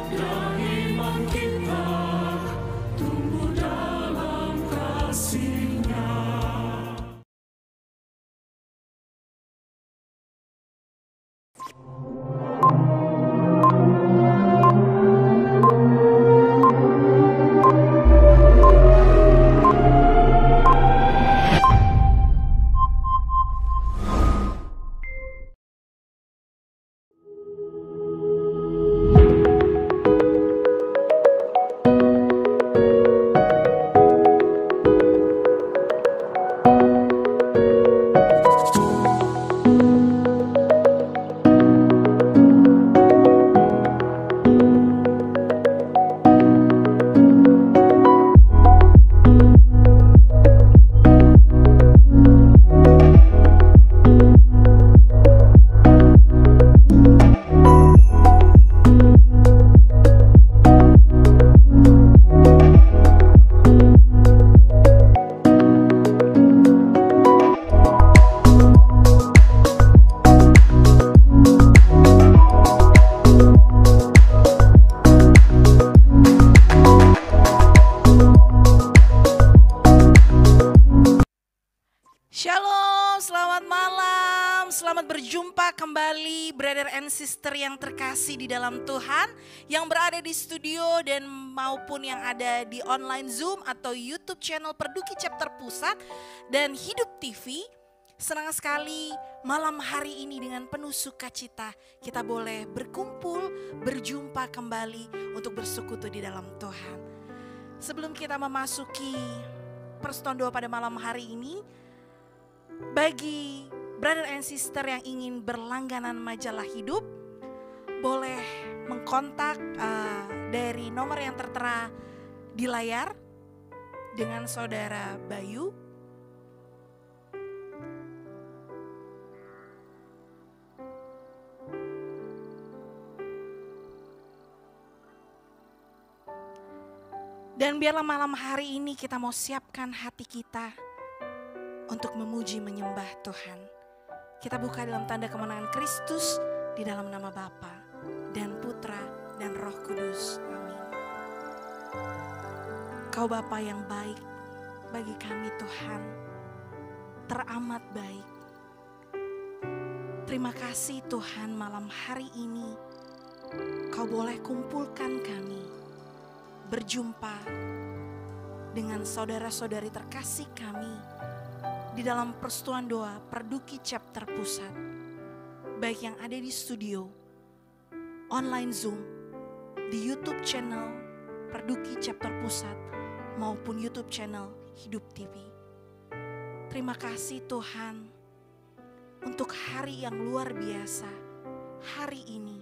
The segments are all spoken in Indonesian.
dan iman kita tumbuh dalam kasih-Nya. Shalom, selamat malam, selamat berjumpa kembali brother and sister yang terkasih di dalam Tuhan, yang berada di studio dan maupun yang ada di online Zoom atau YouTube channel Perduki Chapter Pusat dan Hidup TV. Senang sekali malam hari ini dengan penuh sukacita kita boleh berkumpul, berjumpa kembali untuk bersekutu di dalam Tuhan. Sebelum kita memasuki persekutuan doa pada malam hari ini, bagi brother and sister yang ingin berlangganan majalah Hidup, boleh mengkontak dari nomor yang tertera di layar dengan saudara Bayu. Dan biarlah malam hari ini kita mau siapkan hati kita untuk memuji menyembah Tuhan. Kita buka dalam tanda kemenangan Kristus di dalam nama Bapa dan Putra dan Roh Kudus. Amin. Kau Bapa yang baik bagi kami Tuhan, teramat baik. Terima kasih Tuhan, malam hari ini Kau boleh kumpulkan kami berjumpa dengan saudara-saudari terkasih kami di dalam persekutuan doa Perduki Chapter Pusat, baik yang ada di studio, online Zoom, di YouTube channel Perduki Chapter Pusat maupun YouTube channel Hidup TV. Terima kasih Tuhan untuk hari yang luar biasa. Hari ini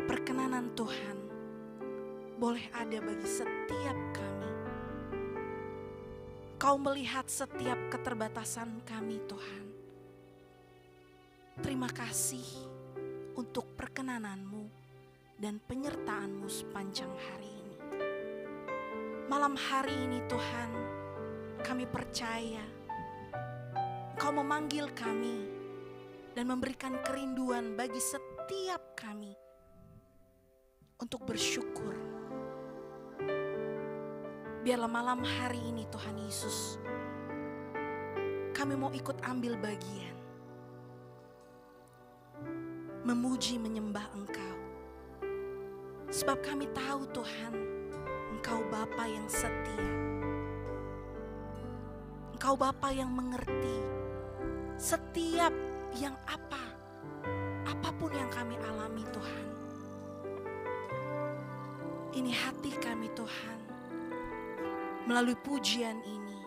perkenanan Tuhan boleh ada bagi setiap kami. Kau melihat setiap keterbatasan kami Tuhan. Terima kasih untuk perkenanan-Mu dan penyertaan-Mu sepanjang hari ini. Malam hari ini Tuhan, kami percaya Kau memanggil kami dan memberikan kerinduan bagi setiap kami untuk bersyukur. Biarlah malam hari ini Tuhan Yesus, kami mau ikut ambil bagian, memuji menyembah Engkau. Sebab kami tahu Tuhan, Engkau Bapa yang setia. Engkau Bapa yang mengerti setiap yang apapun yang kami alami Tuhan. Ini hati kami Tuhan. Melalui pujian ini,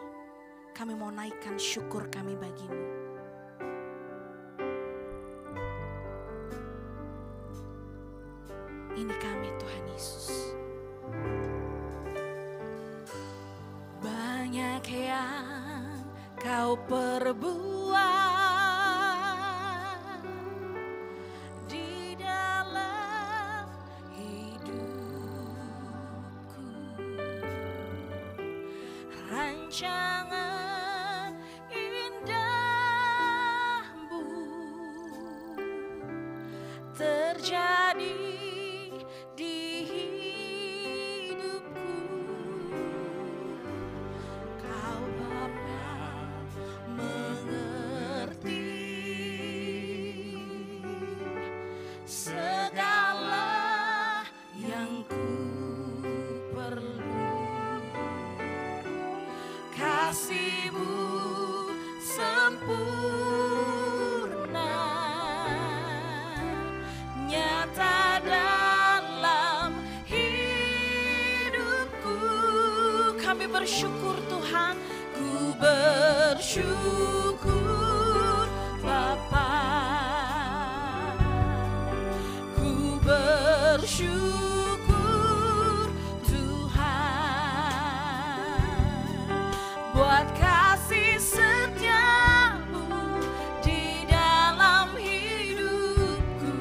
kami mau naikkan syukur kami bagi-Mu. Ini kami Tuhan Yesus. Banyak yang Kau perbuat di dalam hidupku. Rancangan indahmu terjadi di kasih-Mu sempurna, nyata dalam hidupku. Kami bersyukur Tuhan, ku bersyukur Bapa, ku bersyukur Tuhan buat kasih setia-Mu di dalam hidupku.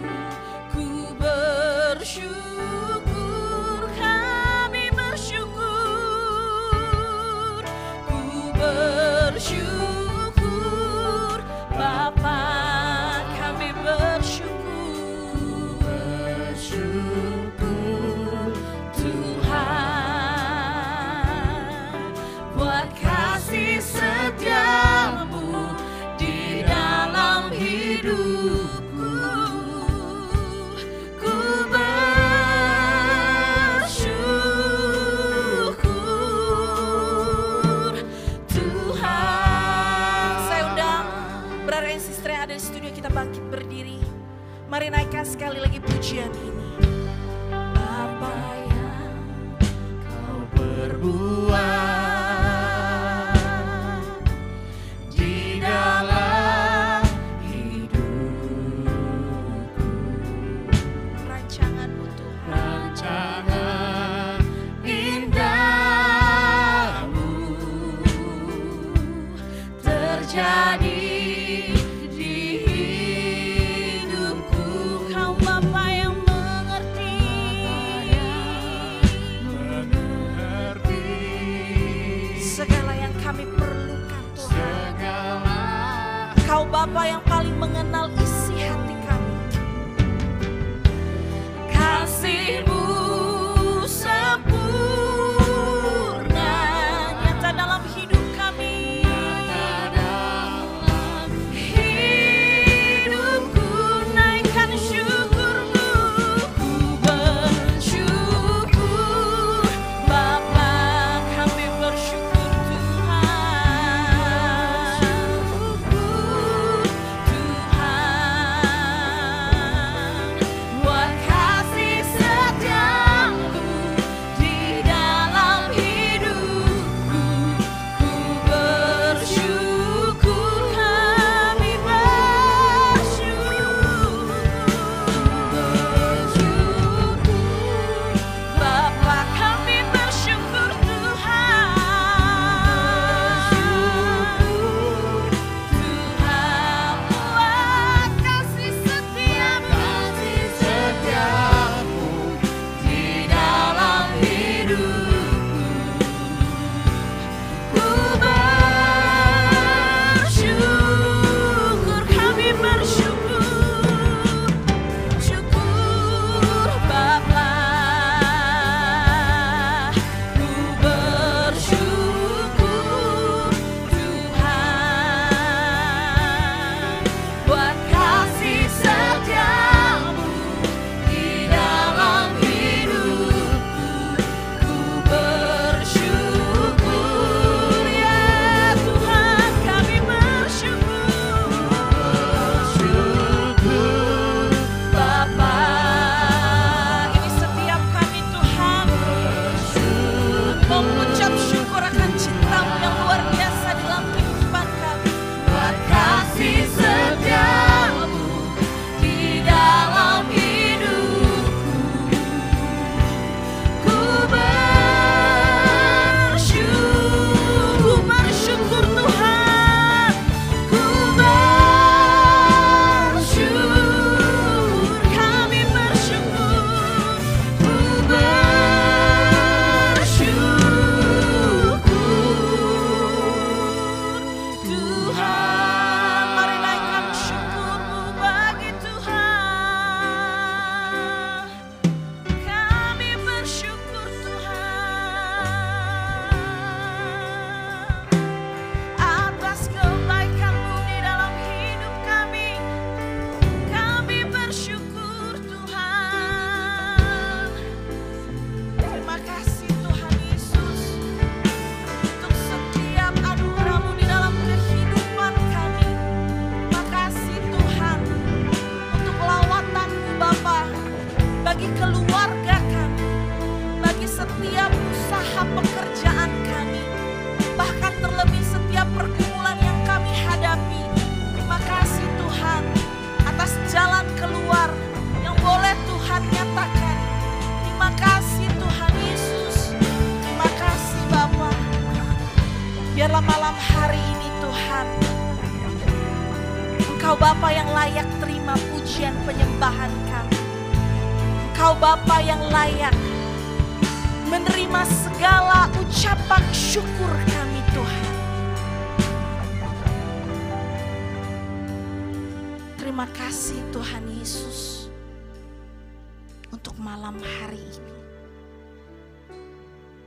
Ku bersyukur, kami bersyukur, ku bersyukur Bapa, kami bersyukur, Tuhan buat kasih setia-Mu di dalam hidupku. Ku bersyukur Tuhan. Saya undang brother and sister yang ada di studio, kita bangkit berdiri. Mari naikkan sekali lagi pujian ini. Bapa yang Kau perbuat di dalam hidupku, rancangan-Mu Tuhan, rancangan indah-Mu terjadi di hidupku. Kau Bapa yang mengerti segala yang kami perlukan Tuhan. Kau Bapa yang paling mengenal isi hati kami. Kasih-Mu sempurna, nyata dalam hidup kami. Hidupku naikkan syukur-Mu. Ku bersyukur Bapa, kami bersyukur Tuhan. Tuhan setiap usaha pekerjaan kami, bahkan terlebih setiap pergumulan yang kami hadapi. Terima kasih Tuhan atas jalan keluar yang boleh Tuhan nyatakan. Terima kasih Tuhan Yesus. Terima kasih Bapa. Biarlah malam hari ini Tuhan, Engkau Bapa yang layak terima pujian penyembahan kami. Engkau Bapa yang layak menerima segala ucapan syukur kami Tuhan. Terima kasih Tuhan Yesus untuk malam hari ini.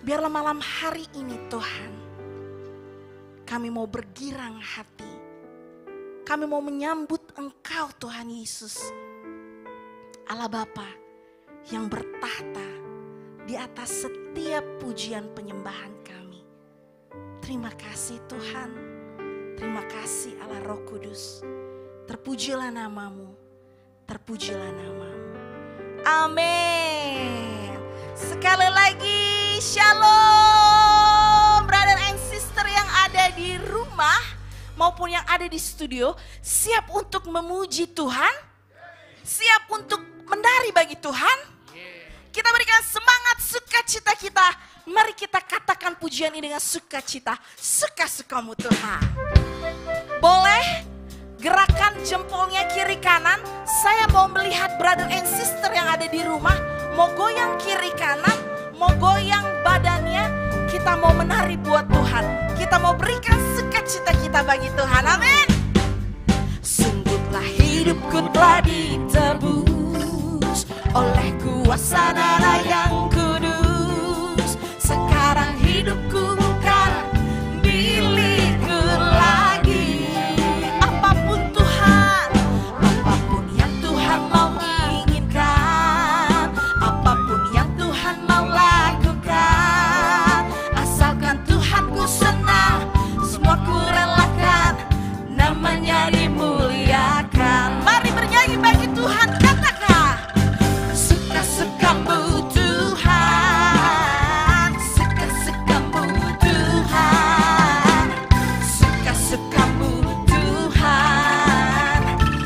Biarlah malam hari ini Tuhan, kami mau bergirang hati. Kami mau menyambut Engkau Tuhan Yesus, Allah Bapa yang bertahta di atas setiap pujian penyembahan kami. Terima kasih Tuhan. Terima kasih Allah Roh Kudus. Terpujilah namamu. Terpujilah namamu. Amin. Sekali lagi shalom brother and sister yang ada di rumah maupun yang ada di studio. Siap untuk memuji Tuhan? Siap untuk menari bagi Tuhan? Kita berikan semangat sukacita kita. Mari kita katakan pujian ini dengan sukacita. Suka-sukamu Tuhan. Boleh gerakan jempolnya kiri kanan. Saya mau melihat brother and sister yang ada di rumah. Mau goyang kiri kanan, mau goyang badannya. Kita mau menari buat Tuhan. Kita mau berikan sukacita kita bagi Tuhan. Amin. Sungguhlah hidupku telah ditebus oleh kuasa darah yang kudus. Sekarang hidupku bukan milikku lagi. Apapun Tuhan, apapun yang Tuhan mau inginkan, apapun yang Tuhan mau lakukan, asalkan Tuhanku senang, semua ku relakan, namanya dimuliakan. Mari bernyanyi bagi Tuhan, katakan suka-sukamu Tuhan, suka-sukamu Tuhan, suka-sukamu Tuhan,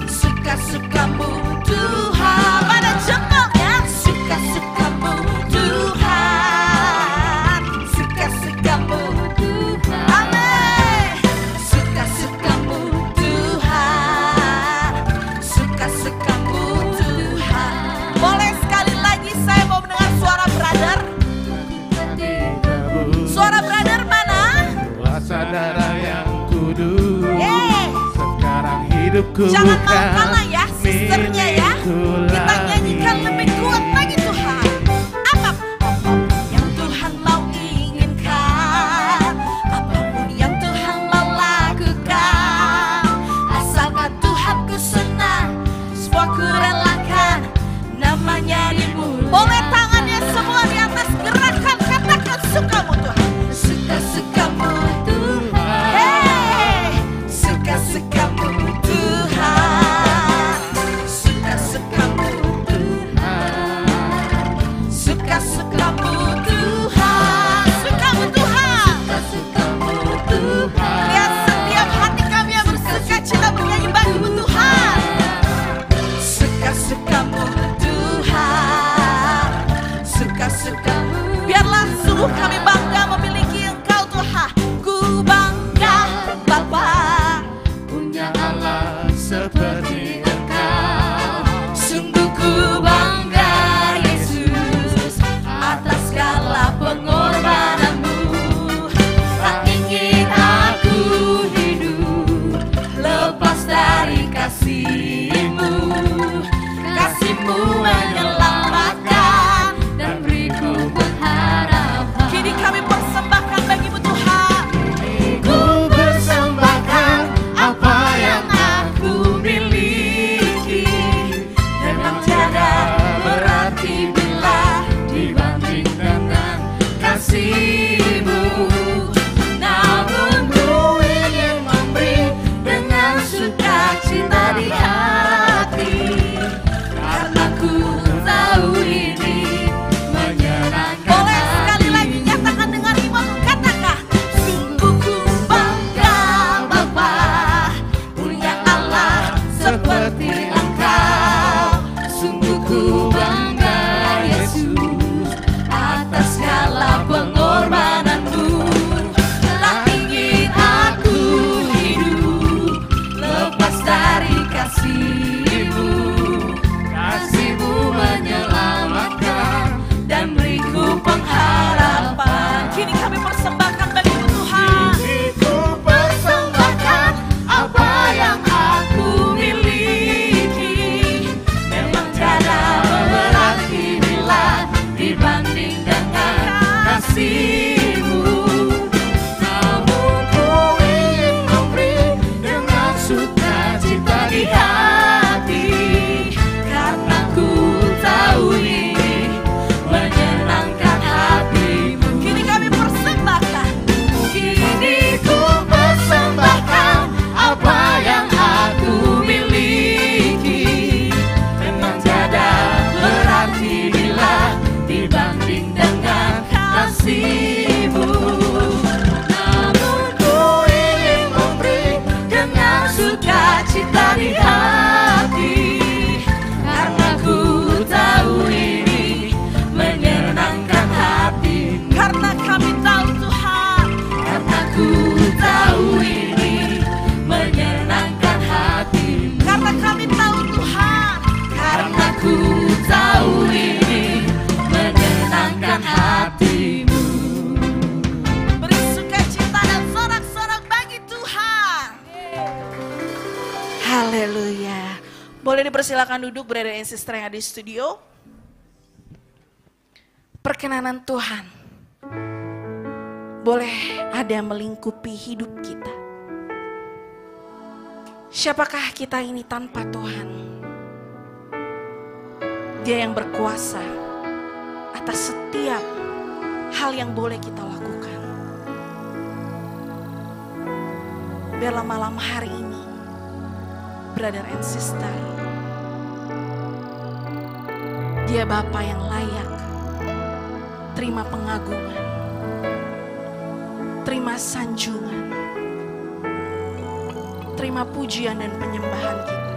suka-sukamu Tuhan. Pada jempolnya suka-sukamu Tuhan, suka-sukamu Tuhan. Amin. Suka-sukamu Tuhan, suka-sukamu Tuhan. Boleh sekali lagi saya mau mendengar suara brother. Suara brother mana? Kuasa darah yang kudus. Yeay. Sekarang hidupku Jangan mau bukan kalah ya sisternya ya. milikku Kita nyanyikan lagi. lebih kuat bagi Tuhan. Apapun yang Tuhan mau inginkan, apapun yang Tuhan mau lakukan, asalkan Tuhanku senang, semua ku relakan, namanya dimuliakan. Boleh tangannya semua di atas, gerakan katakan sukamu Tuhan. Suka-sukamu Tuhan. Hey, suka-sukamu Tuhan, suka-sukamu Tuhan, suka-sukamu Tuhan, sukamu Tuhan, suka-sukamu Tuhan. Lihat setiap hati kami yang bersuka cita menyanyi bagimu Tuhan. Suka-sukamu Tuhan, suka-sukamu. Biarlah sungguh kami bangga memiliki Engkau Tuhan. Ku bangga Bapa, Punya Allah seperti Engkau. sungguh ku bangga Yesus atas segala pengorbananmu. Tak ingin aku hidup lepas dari kasih-Mu. Kasih-Mu menyelamatkan dan beriku pengharapan. Kini kami persembahkan bagimu Tuhan. Ku persembahkan apa yang aku miliki. Memang tiada berarti bila Dibanding dengan kasih-Mu. Namun ku ingin memberi dengan sukacita di hati, karena ku tahu ini menyenangkan. Boleh Boleh dipersilakan duduk brother and sister yang ada di studio. Perkenanan Tuhan boleh ada melingkupi hidup kita. Siapakah kita ini tanpa Tuhan? Dia yang berkuasa atas setiap hal yang boleh kita lakukan. Biarlah malam hari ini, brother and sister, Dia Bapa yang layak terima pengagungan, terima sanjungan, terima pujian dan penyembahan kita.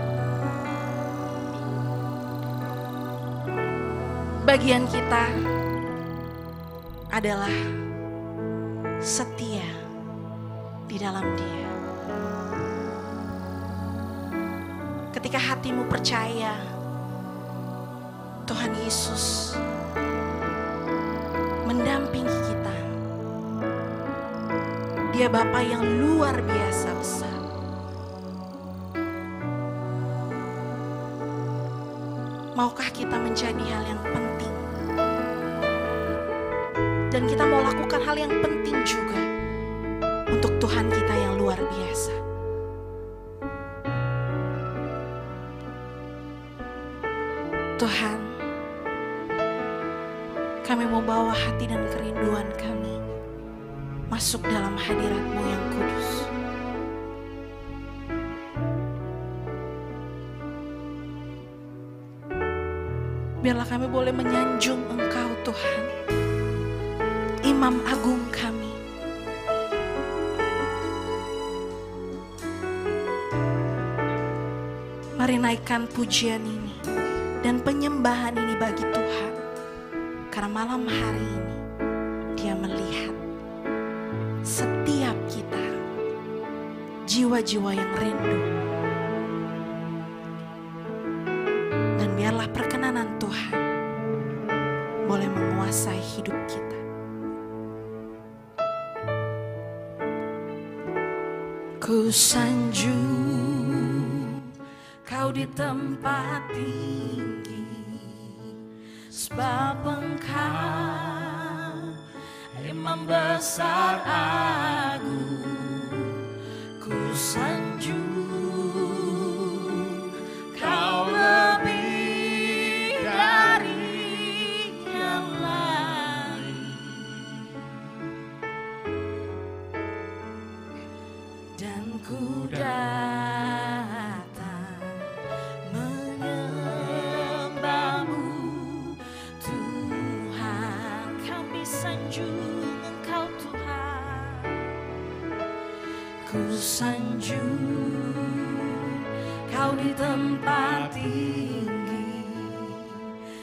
Bagian kita adalah setia di dalam Dia. Ketika hatimu percaya Tuhan Yesus mendampingi kita, Dia Bapa yang luar biasa besar. Maukah kita menjadi hal yang penting? Dan kita mau lakukan hal yang penting juga untuk Tuhan kita yang luar biasa. Tuhan, kami mau bawa hati dan kerinduan kami masuk dalam hadirat-Mu yang kudus. Biarlah kami boleh menyanjung Engkau Tuhan, Imam Agung kami. Mari naikkan pujian ini dan penyembahan ini bagi Tuhan. Karena malam hari ini Dia melihat setiap kita, jiwa-jiwa yang rindu. Dan biarlah perkenanan Tuhan boleh menguasai hidup kita. Ku sanjung Kau di tempat tinggi, sebab Engkau Imam besar agung. Ku sanjung Kau lebih dari yang lain, dan ku datang menyembah-Mu Tuhan. Kami sanjung Engkau Tuhan. Ku sanjung Kau di tempat tinggi,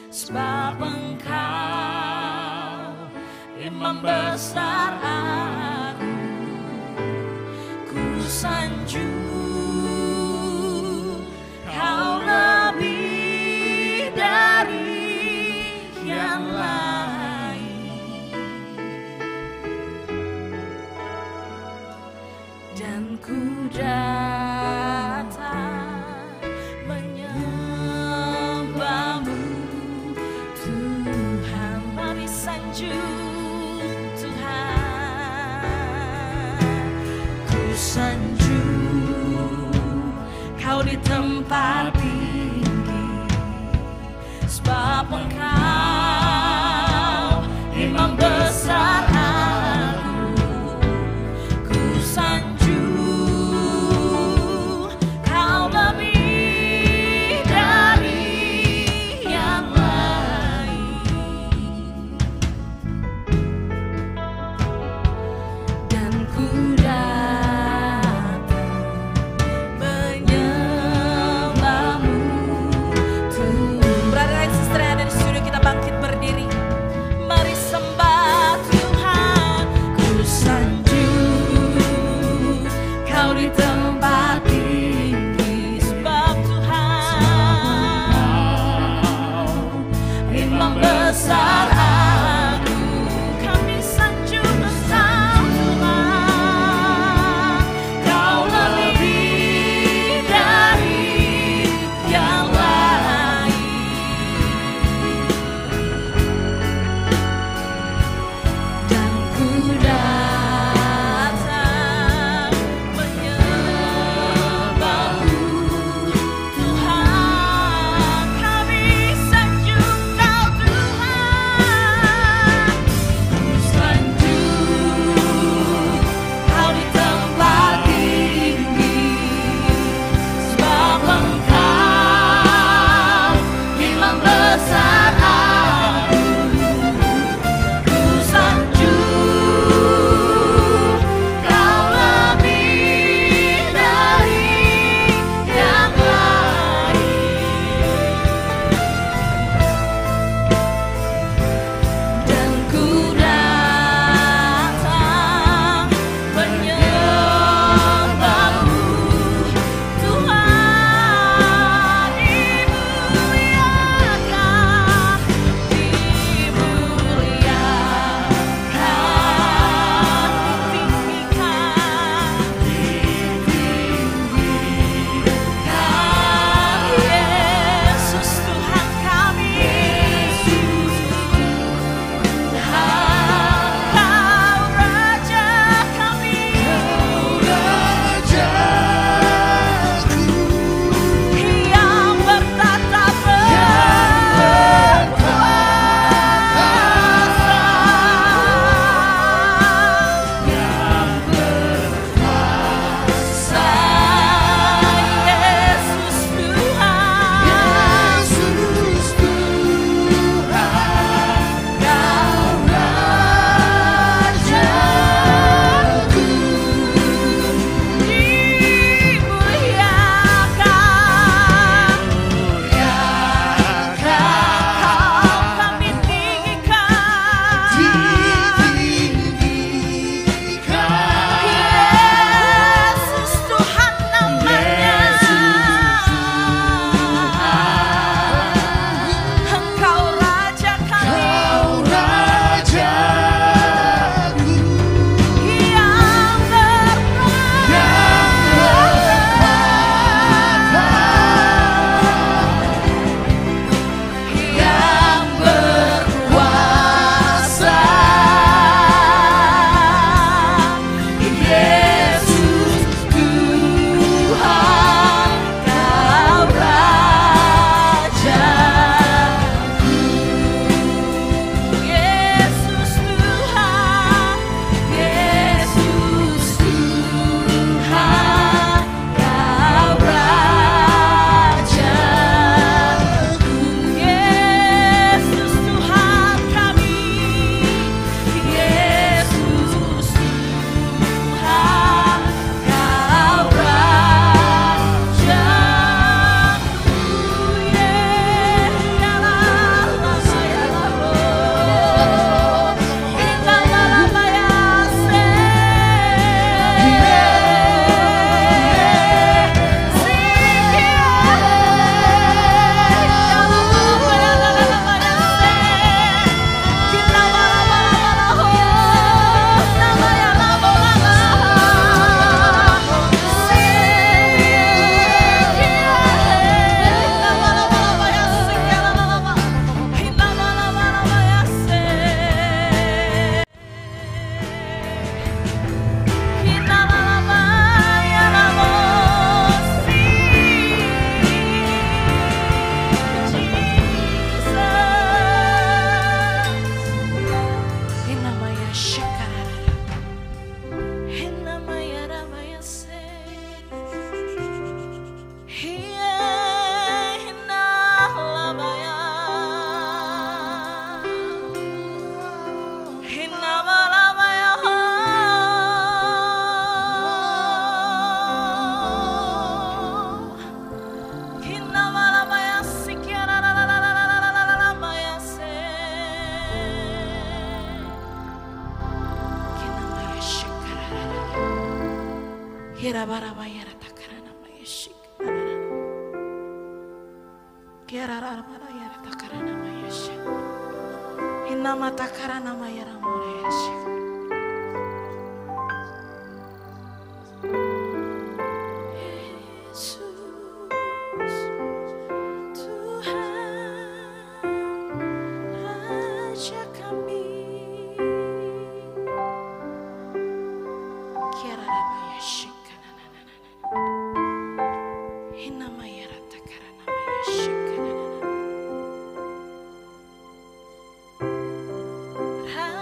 sebab Engkau Imam besar agung. Ku sanjung Kau lebih dari yang lain, dan ku datang menyembah-Mu Tuhan. Mari sanjung Tuhan. Ku sanjung Kau di tempat tinggi, sebab Engkau Imam besar agung. Ku sanjung Kau lebih dari yang lain, dan ku datang menyembah-Mu Tuhan. Brother and sister yang ada di studio, kita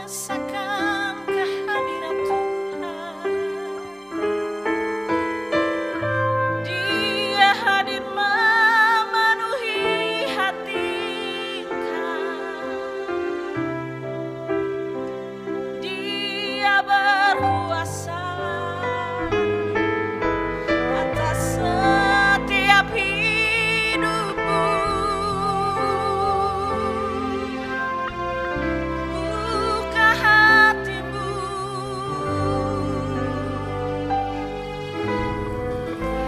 Rasakan kehadiran Tuhan. Dia hadir memenuhi hati engkau. Dia berkuasa atas setiap hidupmu. Buka hatimu.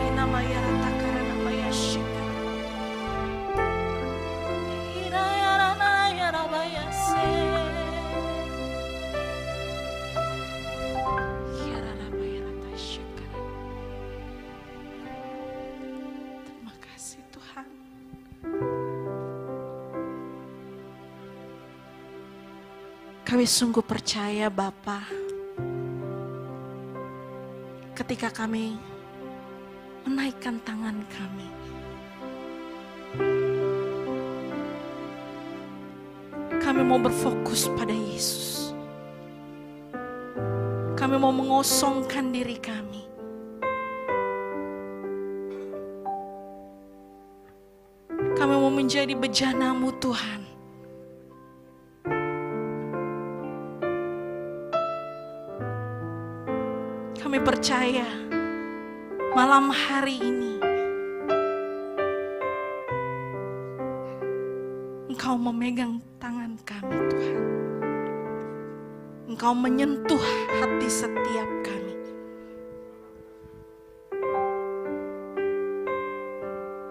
Hinamaya ratakara namaya shika. Hiraya ranaya rabaya se. Hira rabaya ratashika. Terima kasih Tuhan. Kami sungguh percaya Bapa, ketika kami menaikkan tangan kami, kami mau berfokus pada Yesus. Kami mau mengosongkan diri kami. Kami mau menjadi bejana-Mu Tuhan. Kami percaya malam hari ini Engkau memegang tangan kami Tuhan. Engkau menyentuh hati setiap kami.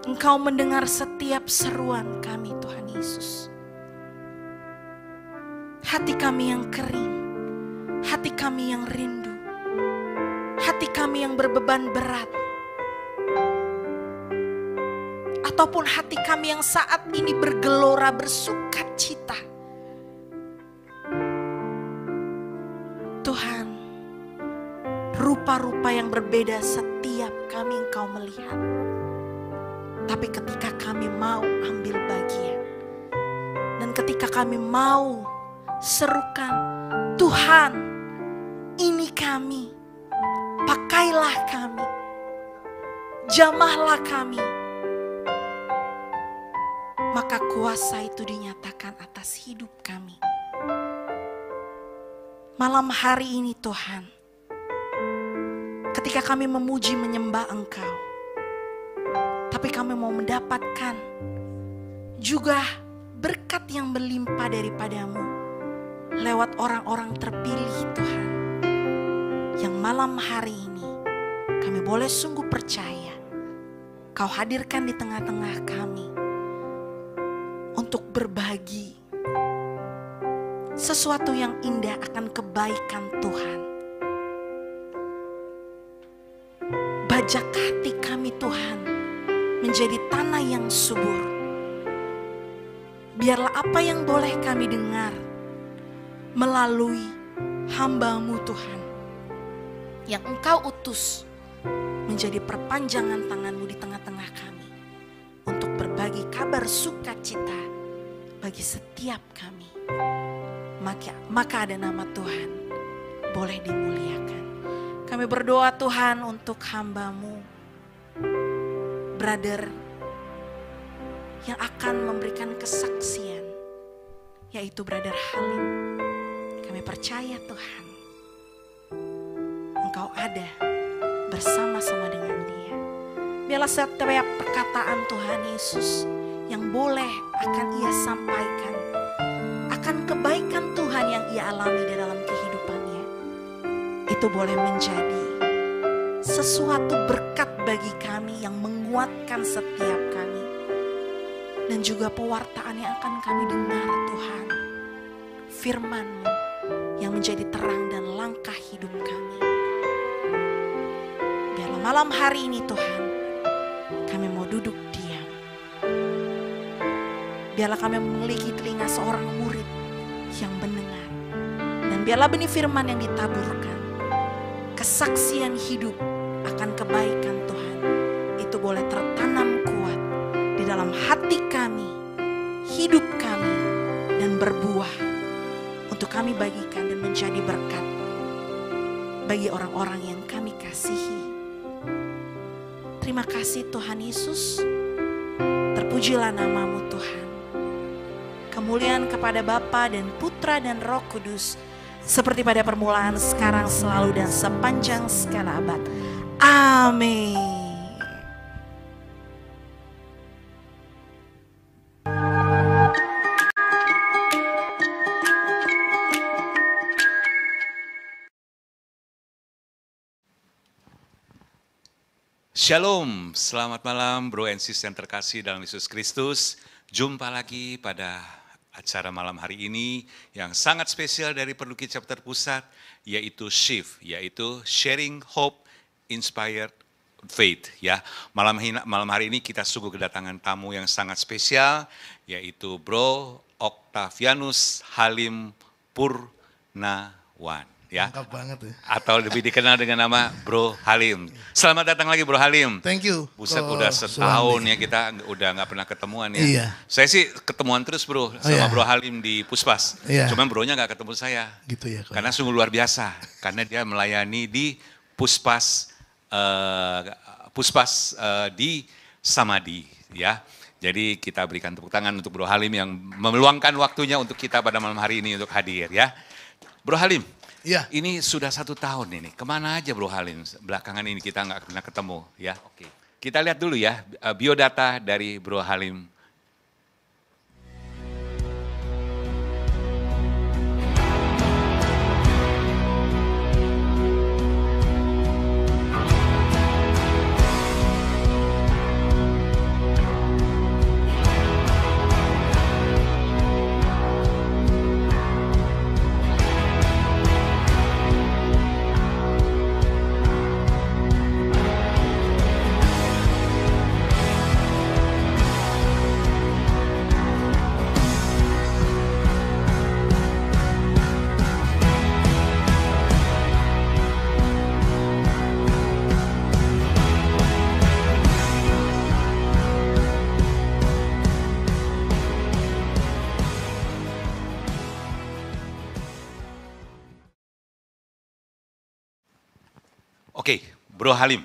Engkau mendengar setiap seruan kami Tuhan Yesus. Hati kami yang kering, hati kami yang rindu, hati kami yang berbeban berat, ataupun hati kami yang saat ini bergelora bersukacita. Tuhan, rupa-rupa yang berbeda setiap kami Engkau melihat. Tapi ketika kami mau ambil bagian, dan ketika kami mau serukan, Tuhan, ini kami. Pakailah kami, jamahlah kami. Maka kuasa itu dinyatakan atas hidup kami. Malam hari ini Tuhan, ketika kami memuji menyembah Engkau, tapi kami mau mendapatkan juga berkat yang berlimpah daripada-Mu lewat orang-orang terpilih Tuhan. Yang malam hari ini kami boleh sungguh percaya Kau hadirkan di tengah-tengah kami untuk berbagi sesuatu yang indah akan kebaikan Tuhan. Bajak hati kami Tuhan menjadi tanah yang subur. Biarlah apa yang boleh kami dengar melalui hamba-Mu Tuhan, yang Engkau utus menjadi perpanjangan tangan-Mu di tengah-tengah kami untuk berbagi kabar sukacita bagi setiap kami. Maka ada nama Tuhan boleh dimuliakan. Kami berdoa Tuhan untuk hamba-Mu, brother yang akan memberikan kesaksian, yaitu brother Halim. Kami percaya Tuhan, Engkau ada bersama-sama dengan dia. Biarlah setiap perkataan Tuhan Yesus yang boleh akan ia sampaikan, akan kebaikan Tuhan yang ia alami di dalam kehidupannya, itu boleh menjadi sesuatu berkat bagi kami yang menguatkan setiap kami. Dan juga pewartaan yang akan kami dengar Tuhan. Firman-Mu yang menjadi terang dan langkah hidup kami. Biarlah malam hari ini Tuhan, kami mau duduk diam. Biarlah kami memiliki telinga seorang murid yang mendengar. Dan biarlah benih firman yang ditaburkan, kesaksian hidup akan kebaikan Tuhan, itu boleh tertanam kuat di dalam hati kami, hidup kami, dan berbuah untuk kami bagikan dan menjadi berkat bagi orang-orang yang kami kasihi. Terima kasih Tuhan Yesus, terpujilah nama-Mu Tuhan. Kemuliaan kepada Bapa dan Putra dan Roh Kudus, seperti pada permulaan, sekarang, selalu, dan sepanjang segala abad. Amin. Shalom, selamat malam bro and sis yang terkasih dalam Yesus Kristus. Jumpa lagi pada acara malam hari ini yang sangat spesial dari Perluki Chapter Pusat, yaitu Shift, yaitu Sharing Hope Inspired Faith. Ya, malam hari ini kita sungguh kedatangan tamu yang sangat spesial, yaitu Bro Octavianus Halim Purnawan. Ya, lengkap banget ya. Atau lebih dikenal dengan nama Bro Halim. Selamat datang lagi Bro Halim. Thank you. Buset, udah setahun ya kita udah nggak pernah ketemuan ya. Iya. Saya sih ketemuan terus bro sama iya. Bro Halim di Puspas. Iya. Cuman bronya nggak ketemu saya. Gitu ya. Kok. Karena sungguh luar biasa. Karena dia melayani di Puspas di Samadi ya. Jadi kita berikan tepuk tangan untuk Bro Halim yang meluangkan waktunya untuk kita pada malam hari ini untuk hadir ya. Bro Halim. Iya. Ini sudah 1 tahun ini. Kemana aja Bro Halim? Belakangan ini kita nggak pernah ketemu ya. Oke. Kita lihat dulu ya biodata dari Bro Halim. Oke, Bro Halim.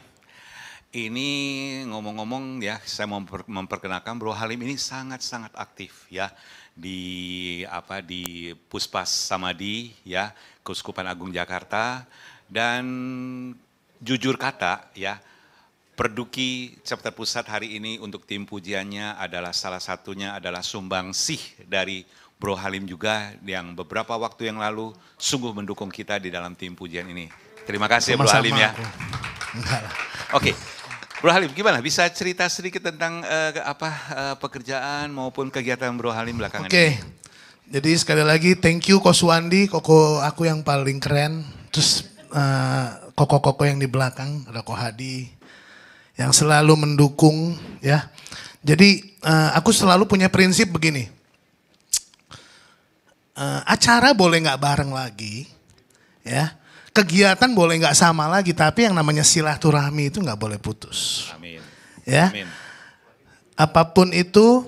Ini ngomong-ngomong ya, saya mau memperkenalkan Bro Halim ini sangat-sangat aktif ya di Puspas Samadi ya, Keuskupan Agung Jakarta, dan jujur kata ya, Perduki Chapter Pusat hari ini untuk tim pujiannya adalah salah satunya adalah sumbangsih dari Bro Halim juga yang beberapa waktu yang lalu sungguh mendukung kita di dalam tim pujian ini. Terima kasih Bro Halim ya. Oke, Bro Halim gimana? Bisa cerita sedikit tentang pekerjaan maupun kegiatan Bro Halim belakangan ini? Oke, jadi sekali lagi thank you Ko Suwandi, koko aku yang paling keren. Terus koko-koko yang di belakang, ada Ko Hadi yang selalu mendukung ya. Jadi aku selalu punya prinsip begini. Acara boleh nggak bareng lagi ya. Kegiatan boleh nggak sama lagi, tapi yang namanya silaturahmi itu nggak boleh putus. Amin. Ya, Amin. Apapun itu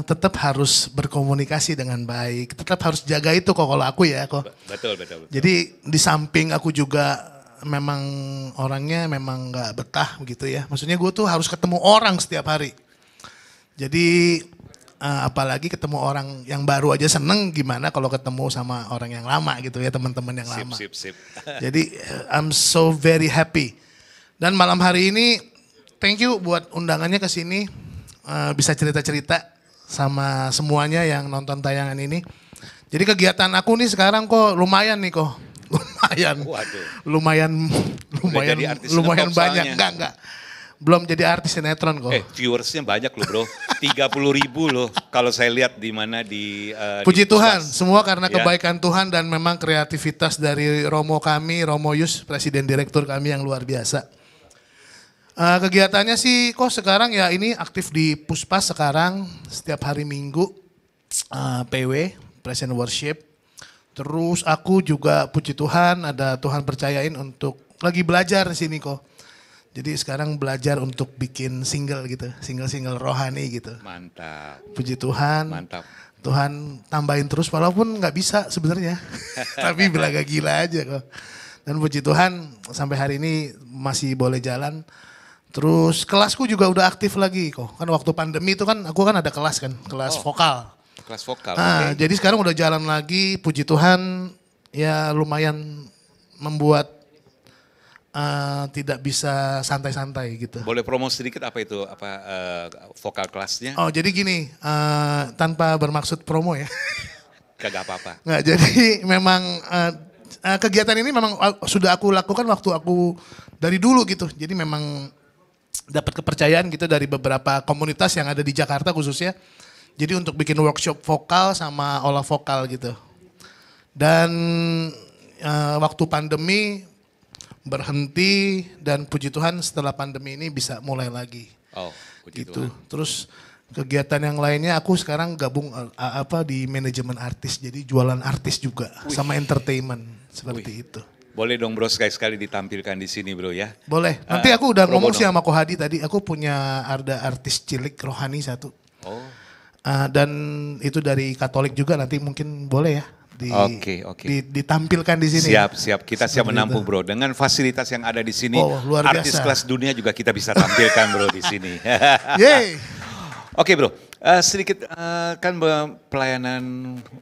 tetap harus berkomunikasi dengan baik, tetap harus jaga itu kok kalau aku ya kok. Betul. Jadi di samping aku juga memang orangnya memang nggak betah begitu ya. Maksudnya gue tuh harus ketemu orang setiap hari. Jadi apalagi ketemu orang yang baru aja seneng, gimana kalau ketemu sama orang yang lama gitu ya, teman-teman yang lama. Sip. Jadi I'm so very happy. Dan malam hari ini thank you buat undangannya ke sini, bisa cerita-cerita sama semuanya yang nonton tayangan ini. Jadi kegiatan aku nih sekarang kok lumayan nih kok. lumayan, Waduh. lumayan, jadi artis lumayan ngetop banyak. soalnya. Enggak. Belum jadi artis sinetron kok. Viewersnya banyak loh bro, 30.000 loh. Kalau saya lihat di mana di Puji di Tuhan, Puspas. semua karena Ya. kebaikan Tuhan dan memang kreativitas dari Romo Yus, Presiden Direktur kami yang luar biasa. Kegiatannya sih kok sekarang ya ini aktif di Puspas sekarang, setiap hari Minggu, PW, Present Worship. Terus aku juga puji Tuhan, ada Tuhan percayain untuk lagi belajar di sini kok. Jadi sekarang belajar untuk bikin single gitu, single rohani gitu. Mantap, Puji Tuhan. mantap. Tuhan tambahin terus walaupun nggak bisa sebenarnya. Tapi belaga gila aja kok. Dan puji Tuhan sampai hari ini masih boleh jalan. Terus kelasku juga udah aktif lagi kok. Kan waktu pandemi itu kan aku kan ada kelas kan, kelas vokal. Kelas vokal, Nah, oke. jadi sekarang udah jalan lagi, puji Tuhan ya lumayan membuat tidak bisa santai-santai gitu. Boleh promo sedikit apa itu, vokal kelasnya? Oh jadi gini, tanpa bermaksud promo ya. Kagak apa-apa. Nggak, jadi memang kegiatan ini memang sudah aku lakukan waktu aku dari dulu gitu. Jadi memang dapat kepercayaan gitu dari beberapa komunitas yang ada di Jakarta khususnya. Jadi untuk bikin workshop vokal sama olah vokal gitu. Dan waktu pandemi berhenti dan puji Tuhan setelah pandemi ini bisa mulai lagi. Oh, puji Gitu. Tuhan. Terus kegiatan yang lainnya aku sekarang gabung di manajemen artis. Jadi jualan artis juga sama entertainment seperti itu. Boleh dong bro sekali-sekali ditampilkan di sini bro ya. Boleh. Nanti aku udah promo ngomong sih dong. sama Kohadi tadi. Aku punya ada artis cilik rohani satu. Oh, Dan itu dari Katolik juga nanti mungkin boleh ya. Oke. Ditampilkan di sini. siap. Kita siap Seperti menampung itu. bro. Dengan fasilitas yang ada di sini, Oh, luar artis biasa. kelas dunia juga kita bisa tampilkan bro di sini. Yeay. Oke bro, sedikit kan pelayanan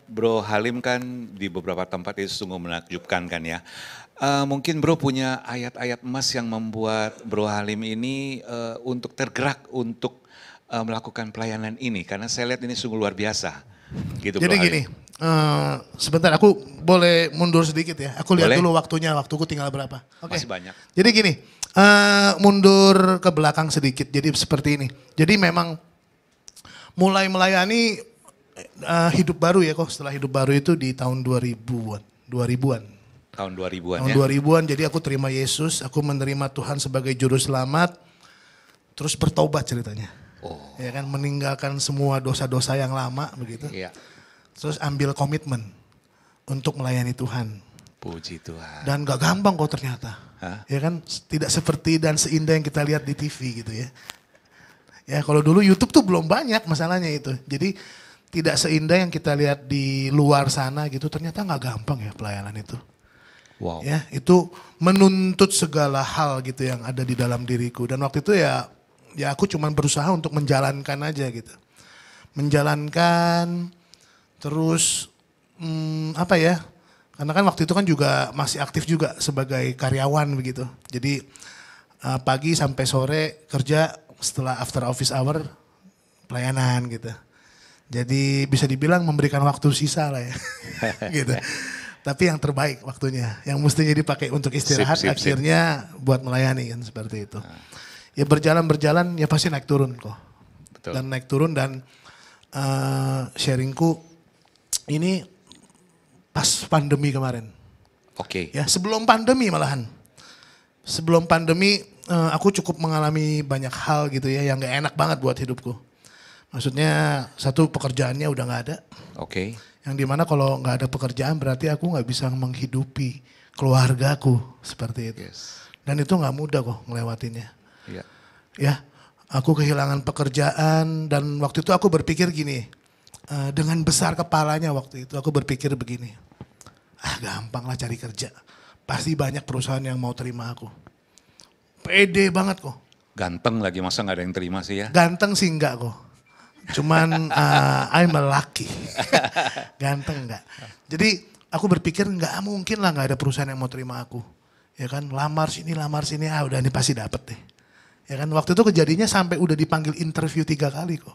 Bro Halim kan di beberapa tempat itu sungguh menakjubkan kan ya. Mungkin bro punya ayat-ayat emas yang membuat Bro Halim ini untuk tergerak untuk melakukan pelayanan ini. Karena saya lihat ini sungguh luar biasa. Gitu, Jadi Bro gini, Halim. sebentar aku boleh mundur sedikit ya. Aku lihat Boleh. dulu waktuku tinggal berapa. Oke. Masih banyak. Jadi gini, mundur ke belakang sedikit. Jadi seperti ini. Jadi memang mulai melayani hidup baru ya kok. Setelah hidup baru itu di tahun 2000-an. Tahun 2000-an Tahun ya. 2000-an jadi aku terima Yesus, aku menerima Tuhan sebagai juru selamat. Terus bertobat ceritanya. Oh, Ya kan meninggalkan semua dosa-dosa yang lama begitu. iya. Terus ambil komitmen untuk melayani Tuhan. Puji Tuhan. Dan gak gampang kok ternyata. Hah? Ya kan tidak seperti dan seindah yang kita lihat di TV gitu ya. Ya kalau dulu YouTube tuh belum banyak masalahnya itu. Jadi tidak seindah yang kita lihat di luar sana gitu. Ternyata gak gampang ya pelayanan itu. Wow. Ya itu menuntut segala hal gitu yang ada di dalam diriku. Dan waktu itu ya aku cuma berusaha untuk menjalankan aja gitu. Menjalankan terus apa ya. Karena kan waktu itu kan juga masih aktif juga sebagai karyawan begitu. Jadi pagi sampai sore kerja, setelah after office hour pelayanan gitu. Jadi bisa dibilang memberikan waktu sisa lah ya. gitu. Tapi yang terbaik waktunya. Yang mestinya dipakai untuk istirahat Sip. akhirnya buat melayani kan seperti itu. Ya berjalan ya pasti naik turun kok. Betul. Dan naik turun dan sharingku ini pas pandemi kemarin. Oke. Ya sebelum pandemi malahan. Sebelum pandemi aku cukup mengalami banyak hal gitu ya yang gak enak banget buat hidupku. Maksudnya satu pekerjaannya udah gak ada. Oke. Yang dimana kalau gak ada pekerjaan berarti aku gak bisa menghidupi keluargaku seperti itu. Yes. Dan itu gak mudah kok ngelewatinnya. Iya. Ya aku kehilangan pekerjaan dan waktu itu aku berpikir gini. Dengan besar kepalanya waktu itu aku berpikir begini. Gampang lah cari kerja. Pasti banyak perusahaan yang mau terima aku. Pede banget kok. Ganteng lagi masa nggak ada yang terima sih ya? Ganteng sih enggak kok. Cuman I'm a lucky. Ganteng enggak. Jadi aku berpikir enggak mungkin lah enggak ada perusahaan yang mau terima aku. Ya kan lamar sini udah ini pasti dapet deh. Ya kan waktu itu kejadiannya sampai udah dipanggil interview 3 kali kok.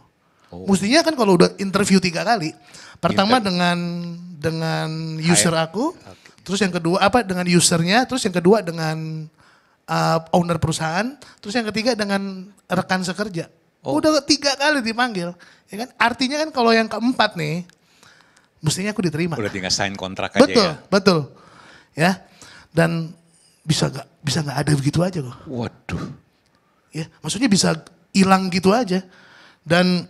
Oh. Mestinya kan kalau udah interview 3 kali. Pertama dengan user aku. terus yang kedua dengan usernya, terus yang kedua dengan owner perusahaan, terus yang ketiga dengan rekan sekerja. Udah 3 kali dipanggil, ya kan? Artinya kan kalau yang keempat nih, mestinya aku diterima. Udah tinggal sign kontrak aja Betul, ya. betul. Ya, dan bisa nggak ada begitu aja kok. Waduh. Ya, maksudnya bisa hilang gitu aja. Dan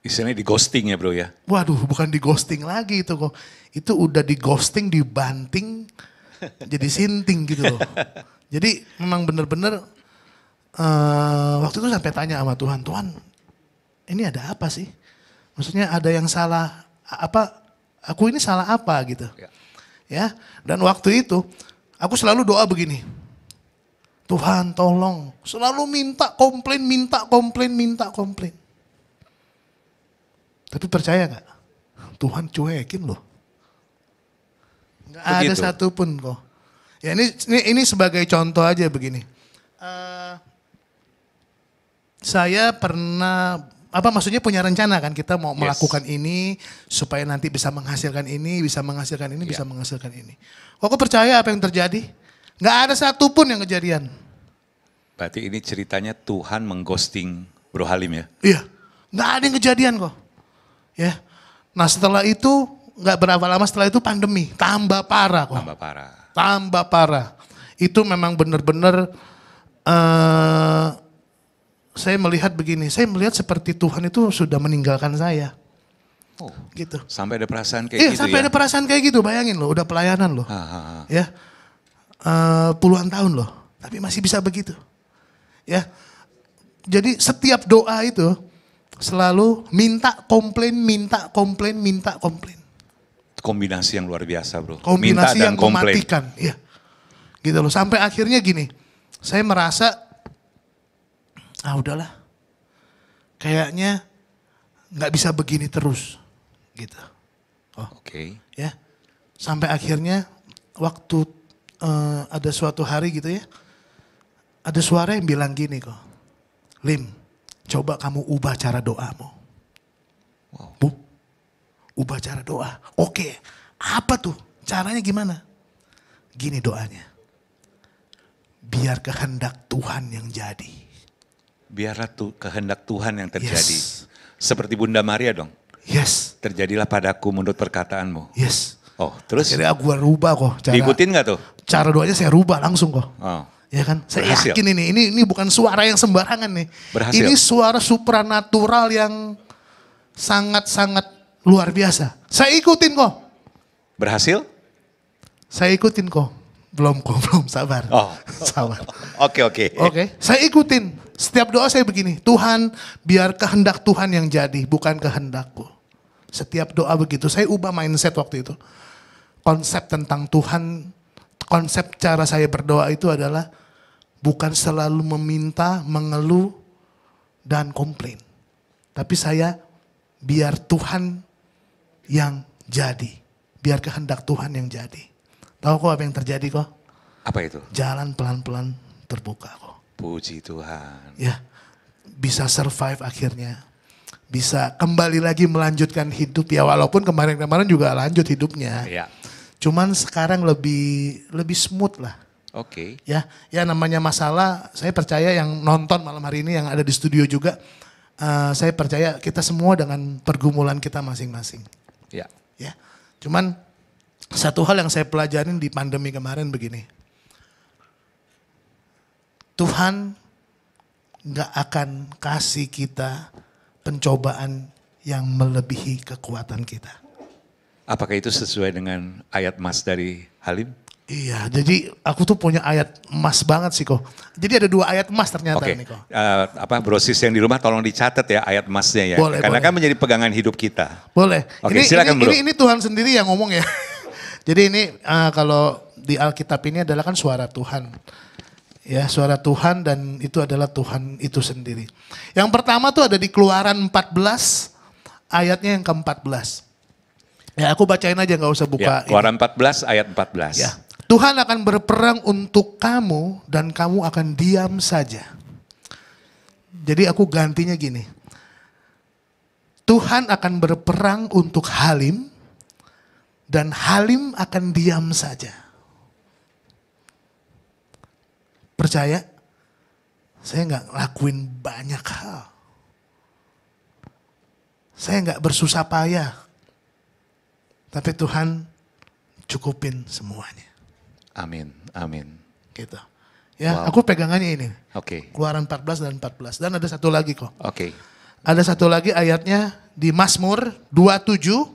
Istilahnya di ghosting ya bro ya. waduh, bukan di ghosting lagi itu kok. Itu udah di ghosting, dibanting, jadi sinting gitu loh. Jadi memang bener-bener waktu itu sampai tanya sama Tuhan, Tuhan ini ada apa sih? Maksudnya ada yang salah apa? Aku ini salah apa gitu? Ya. Dan waktu itu aku selalu doa begini. Tuhan tolong, selalu minta komplain. Tapi percaya gak? Tuhan cuekin loh. Gak ada Begitu. satupun kok. Ya ini sebagai contoh aja begini. Saya pernah, maksudnya punya rencana kan, kita mau melakukan ini supaya nanti bisa menghasilkan ini, bisa menghasilkan ini. Kok aku percaya apa yang terjadi? Gak ada satupun yang kejadian. Berarti ini ceritanya Tuhan mengghosting Bro Halim ya? Iya, gak ada yang kejadian kok. Ya, nah setelah itu gak berapa lama setelah itu pandemi, tambah parah kok. Tambah parah. Itu memang benar-benar saya melihat begini, saya melihat seperti Tuhan itu sudah meninggalkan saya. Oh, Gitu. sampai ada perasaan kayak Iya, gitu sampai ya? ada perasaan kayak gitu, bayangin loh, udah pelayanan loh. Ya, puluhan tahun loh, tapi masih bisa begitu. Ya, jadi setiap doa itu selalu minta komplain. Kombinasi yang luar biasa bro. Kombinasi Minta dan yang komplain. mematikan. Ya, gitu loh. Sampai akhirnya gini, saya merasa, udahlah, kayaknya nggak bisa begini terus, gitu. Oke. Ya, sampai akhirnya waktu ada suatu hari gitu ya, ada suara yang bilang gini kok, Lim, coba kamu ubah cara doamu. Bu, ubah cara doa. Oke, apa tuh? Caranya gimana? Gini doanya. Biar kehendak Tuhan yang jadi. Biarlah kehendak Tuhan yang terjadi. Yes. Seperti Bunda Maria dong. Yes, Terjadilah padaku menurut perkataanmu. yes. Oh terus Jadi aku rubah kok. diikutin gak tuh? Cara doanya saya rubah langsung kok. Oh. Ya kan? Saya Berhasil. yakin ini bukan suara yang sembarangan nih. Berhasil. Ini suara supranatural yang sangat-sangat luar biasa. Saya ikutin kok. Berhasil? Saya ikutin kok. Belum sabar. Oh. Sabar. Oke. Oke, saya ikutin. Setiap doa saya begini, Tuhan biar kehendak Tuhan yang jadi, bukan kehendakku. Setiap doa begitu, saya ubah mindset waktu itu. Konsep tentang Tuhan, konsep cara saya berdoa itu adalah bukan selalu meminta, mengeluh, dan komplain. Tapi saya biar Tuhan yang jadi, biar kehendak Tuhan yang jadi. Tahu kok apa yang terjadi kok? Apa itu? Jalan pelan-pelan terbuka kok. Puji Tuhan. Ya, bisa survive akhirnya. Bisa kembali lagi melanjutkan hidup ya, walaupun kemarin-kemarin juga lanjut hidupnya. Ya. Cuman sekarang lebih smooth lah. Oke. Ya namanya masalah, saya percaya yang nonton malam hari ini yang ada di studio juga, saya percaya kita semua dengan pergumulan kita masing-masing. Ya. Ya, cuman satu hal yang saya pelajarin di pandemi kemarin begini. Tuhan gak akan kasih kita pencobaan yang melebihi kekuatan kita. Apakah itu sesuai dengan ayat mas dari Halim? Iya, jadi aku tuh punya ayat emas banget sih kok. Jadi ada 2 ayat emas ternyata Oke. nih kok. Brosis yang di rumah tolong dicatat ya ayat emasnya ya. Boleh, Karena boleh. kan menjadi pegangan hidup kita. Boleh. Oke, silakan, bro. Ini Tuhan sendiri yang ngomong ya. Jadi ini kalau di Alkitab ini adalah kan suara Tuhan. Ya, suara Tuhan dan itu adalah Tuhan itu sendiri. Yang pertama tuh ada di Keluaran 14 ayatnya yang ke-14. Ya, aku bacain aja nggak usah buka. Ya, Keluaran 14 ayat 14. Ya. Tuhan akan berperang untuk kamu dan kamu akan diam saja. Jadi aku gantinya gini. Tuhan akan berperang untuk Halim dan Halim akan diam saja. Percaya? Saya nggak lakuin banyak hal. Saya nggak bersusah payah. Tapi Tuhan cukupin semuanya. Amin, amin. Gitu. Ya, Wow. aku pegangannya ini. Oke, Keluaran 14 dan 14. Dan ada satu lagi kok. oke. Ada satu lagi ayatnya di Mazmur 27.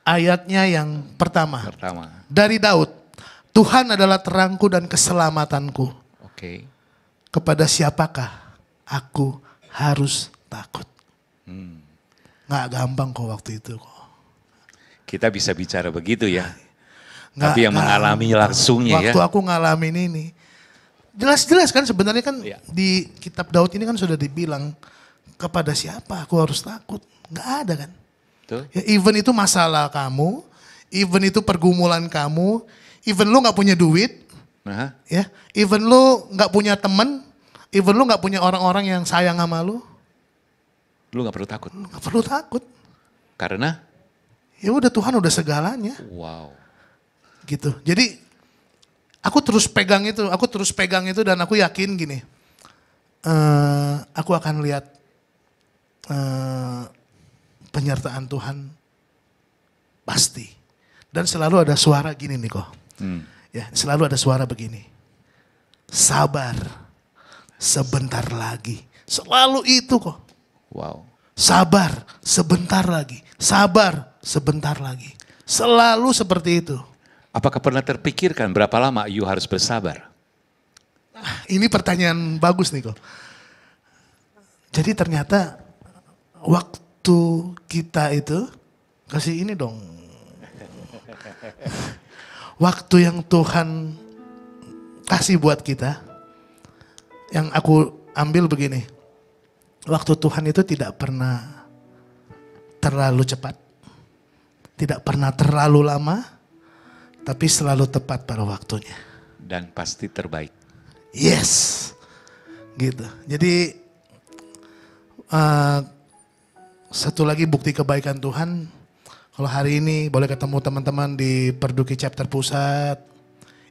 Ayatnya yang pertama. Pertama, Dari Daud. Tuhan adalah terangku dan keselamatanku. oke. Kepada siapakah aku harus takut? Nggak gampang kok waktu itu kok. Kita bisa bicara begitu ya. Nggak Tapi yang mengalami gampang. langsungnya ya. Waktu aku ngalamin ini. Jelas-jelas kan sebenarnya kan Iya. di kitab Daud ini kan sudah dibilang. Kepada siapa aku harus takut? Nggak ada kan. Tuh. Ya, even itu masalah kamu. Even itu pergumulan kamu. Even lu nggak punya duit. Nah, Ya, even lu nggak punya teman. Even lu nggak punya orang-orang yang sayang sama lu. lu gak perlu takut. Lu nggak perlu takut. Karena, Ya udah Tuhan udah segalanya. wow. Gitu. Jadi aku terus pegang itu dan aku yakin gini. Aku akan lihat penyertaan Tuhan pasti. Dan selalu ada suara gini nih kok. Ya, selalu ada suara begini. Sabar. Sebentar lagi. Selalu itu kok. Wow. Sabar sebentar lagi. Sabar sebentar lagi. Selalu seperti itu. Apakah pernah terpikirkan berapa lama you harus bersabar? Ini pertanyaan bagus nih kok. Jadi ternyata waktu kita itu, kasih ini dong. Waktu yang Tuhan kasih buat kita, yang aku ambil begini. Waktu Tuhan itu tidak pernah terlalu cepat, tidak pernah terlalu lama, tapi selalu tepat pada waktunya. Dan pasti terbaik. Yes, gitu. Jadi satu lagi bukti kebaikan Tuhan. Kalau hari ini boleh ketemu teman-teman di Perduki Chapter Pusat,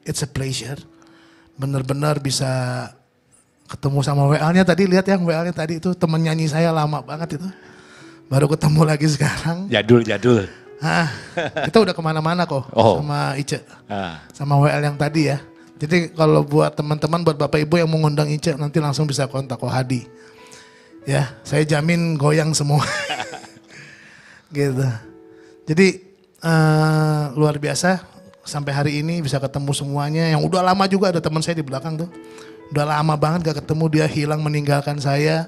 it's a pleasure. Benar-benar bisa ketemu sama WL-nya tadi, lihat yang WL-nya tadi itu temen nyanyi saya lama banget itu. Baru ketemu lagi sekarang. Jadul. Kita udah kemana-mana kok Oh. sama Ice, Ah, sama WL yang tadi ya. Jadi kalau buat teman-teman, buat Bapak Ibu yang mau ngundang Ice, nanti langsung bisa kontak kok Hadi. Ya, saya jamin goyang semua. Gitu. Jadi luar biasa sampai hari ini bisa ketemu semuanya. Yang udah lama juga ada teman saya di belakang tuh. Udah lama banget gak ketemu, dia hilang meninggalkan saya.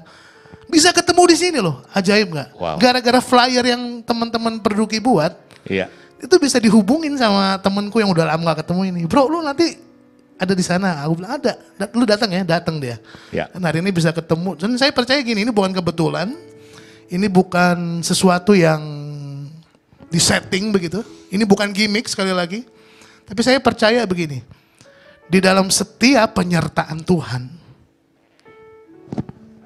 Bisa ketemu di sini loh, ajaib gak? Wow. Gara-gara flyer yang teman-teman Perduki buat, iya. itu bisa dihubungin sama temenku yang udah lama gak ketemu ini. Bro, lu nanti ada di sana. Aku bilang ada. Lu datang ya, datang dia. Ya. Dan hari ini bisa ketemu. Dan saya percaya gini, ini bukan kebetulan. Ini bukan sesuatu yang disetting begitu. Ini bukan gimmick sekali lagi. Tapi saya percaya begini. Di dalam setiap penyertaan Tuhan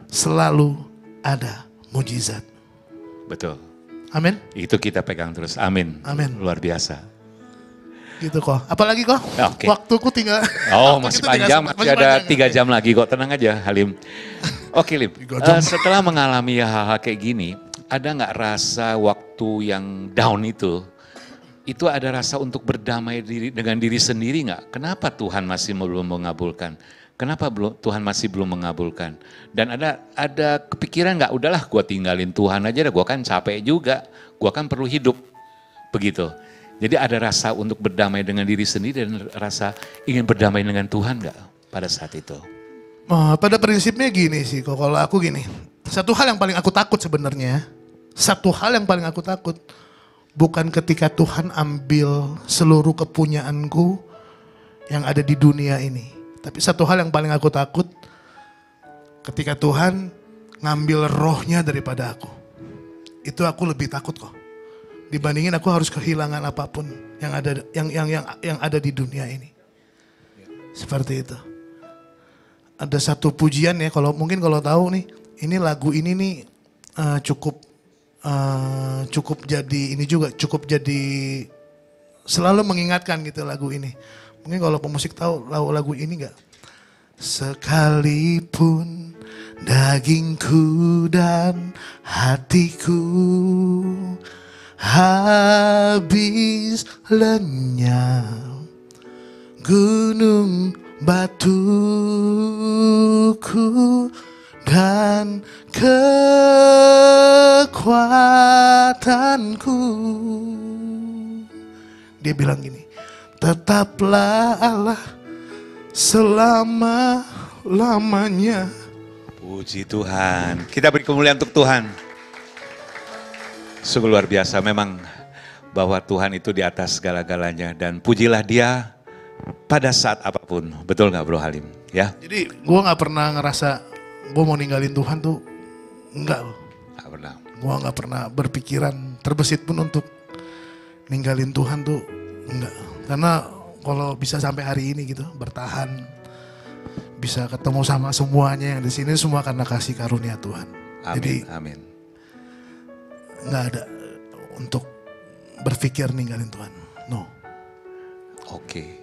selalu ada mujizat. Betul. Amin. Itu kita pegang terus. Amin. Amin. Luar biasa. Gitu kok. Apalagi kok? Oke. Waktuku tinggal. Oh, waktu masih kita tinggal panjang, sempat, masih ada panjang. 3 jam lagi kok. Tenang aja, Halim. Oke, Lim. 3 jam. Setelah mengalami hal-hal kayak gini, ada nggak rasa waktu yang down itu ada rasa untuk berdamai dengan diri sendiri nggak? Kenapa Tuhan masih belum mengabulkan? Kenapa Tuhan masih belum mengabulkan? Dan ada kepikiran nggak? Udahlah, gua tinggalin Tuhan aja. Gua kan capek juga. Gua kan perlu hidup, begitu. Jadi ada rasa untuk berdamai dengan diri sendiri dan rasa ingin berdamai dengan Tuhan nggak pada saat itu? Pada prinsipnya gini sih, kalau aku gini. Satu hal yang paling aku takut sebenarnya. Satu hal yang paling aku takut. Bukan ketika Tuhan ambil seluruh kepunyaanku yang ada di dunia ini. Tapi satu hal yang paling aku takut. Ketika Tuhan ngambil rohnya daripada aku. Itu aku lebih takut kok. Dibandingin aku harus kehilangan apapun yang ada di dunia ini. Seperti itu. Ada satu pujian ya, kalau tahu nih, ini lagu ini nih cukup cukup jadi ini juga, cukup jadi selalu mengingatkan gitu lagu ini. Mungkin kalau pemusik tahu lagu ini enggak? Sekalipun dagingku dan hatiku habis lenyap, gunung batuku dan kekuatanku. Dia bilang gini, tetaplah Allah selama-lamanya. Puji Tuhan. Kita beri kemuliaan untuk Tuhan. Sungguh luar biasa memang bahwa Tuhan itu di atas segala-galanya. Dan pujilah Dia pada saat apapun. Betul gak Bro Halim? Ya? Jadi gue gak pernah ngerasa gue mau ninggalin Tuhan tuh. Enggak loh. Gak pernah. Gue gak pernah berpikiran terbesit pun untuk ninggalin Tuhan tuh. Enggak. Karena kalau bisa sampai hari ini gitu bertahan. Bisa ketemu sama semuanya yang di sini semua karena kasih karunia Tuhan. Amin, Jadi amin. nggak ada untuk berpikir ninggalin Tuhan. No. Oke.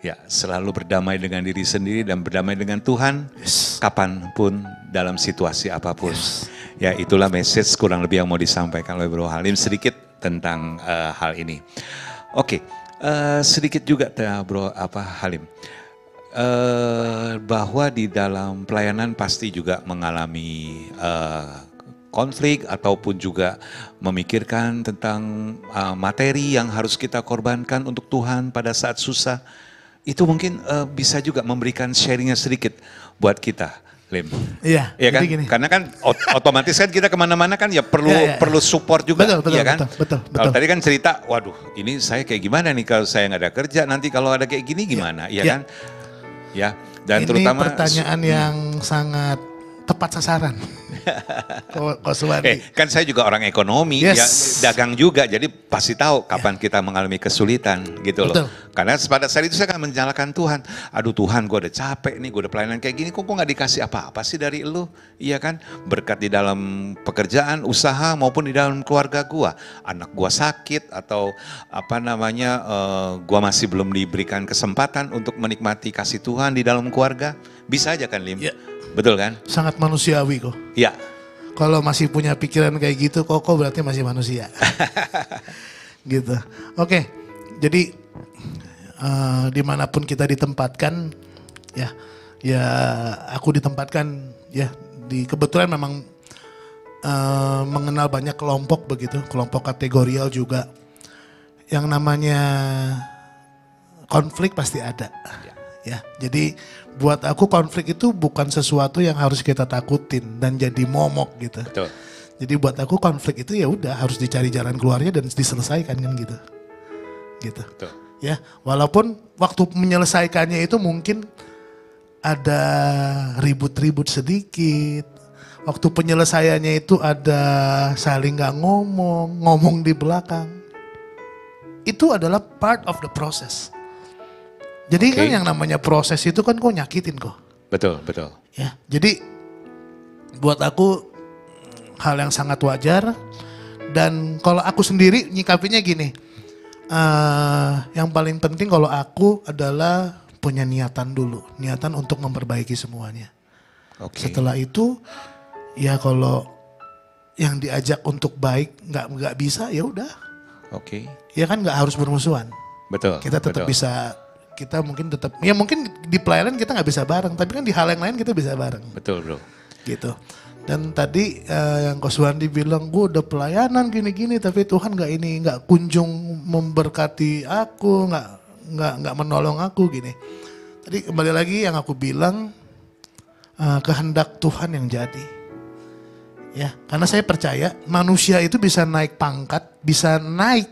Ya, selalu berdamai dengan diri sendiri dan berdamai dengan Tuhan. Yes. Kapanpun, dalam situasi apapun. Yes. Ya, itulah message kurang lebih yang mau disampaikan oleh Bro Halim sedikit tentang hal ini. Oke, sedikit juga Bro Halim. Bahwa di dalam pelayanan pasti juga mengalami konflik ataupun juga memikirkan tentang materi yang harus kita korbankan untuk Tuhan pada saat susah. Itu mungkin bisa juga memberikan sharingnya sedikit buat kita, Lim. Iya, ya kan? jadi gini. Karena kan otomatis kan kita kemana-mana kan ya perlu support juga, betul, ya kan? Betul. Kalau tadi kan cerita, waduh, ini saya kayak gimana nih kalau saya nggak ada kerja, nanti kalau ada kayak gini gimana, ya kan? Ya, dan ini terutama pertanyaan yang sangat tepat sasaran. Kok Suwandi. kan saya juga orang ekonomi, Yes. ya dagang juga, jadi pasti tahu kapan kita mengalami kesulitan gitu Betul. loh. Karena pada saat itu saya akan menyalahkan Tuhan. Aduh Tuhan, gue udah capek nih, gue udah pelayanan kayak gini, kok nggak dikasih apa-apa sih dari lu? Iya kan? Berkat di dalam pekerjaan, usaha maupun di dalam keluarga gue. Anak gue sakit atau gue masih belum diberikan kesempatan untuk menikmati kasih Tuhan di dalam keluarga. Bisa aja kan Lim? Ya. Betul kan? Sangat manusiawi kok. Iya. Kalau masih punya pikiran kayak gitu, kok berarti masih manusia. Gitu. Oke, jadi dimanapun kita ditempatkan, ya aku ditempatkan, ya kebetulan memang mengenal banyak kelompok begitu, kelompok kategorial juga. Yang namanya konflik pasti ada. Ya, jadi buat aku konflik itu bukan sesuatu yang harus kita takutin dan jadi momok gitu. Betul. Jadi buat aku konflik itu ya udah harus dicari jalan keluarnya dan diselesaikan kan gitu. Gitu. Betul. Ya, walaupun waktu menyelesaikannya itu mungkin ada ribut-ribut sedikit. Waktu penyelesaiannya itu ada saling gak ngomong di belakang. Itu adalah part of the process. Jadi kan yang namanya proses itu kan kok nyakitin kok. Betul, betul. Ya, jadi buat aku hal yang sangat wajar. Dan kalau aku sendiri nyikapinya gini, yang paling penting kalau aku adalah punya niatan dulu, niatan untuk memperbaiki semuanya. Setelah itu, ya kalau yang diajak untuk baik nggak bisa, ya udah. Ya kan nggak harus bermusuhan. Betul. Kita tetap bisa. Kita mungkin tetap, ya mungkin di pelayanan kita nggak bisa bareng, tapi kan di hal yang lain kita bisa bareng. Betul bro. Gitu. Dan tadi yang Ko Suwandi bilang, gue udah pelayanan gini-gini, tapi Tuhan nggak kunjung memberkati aku, nggak menolong aku gini. Tadi kembali lagi yang aku bilang, kehendak Tuhan yang jadi. Ya, karena saya percaya manusia itu bisa naik pangkat, bisa naik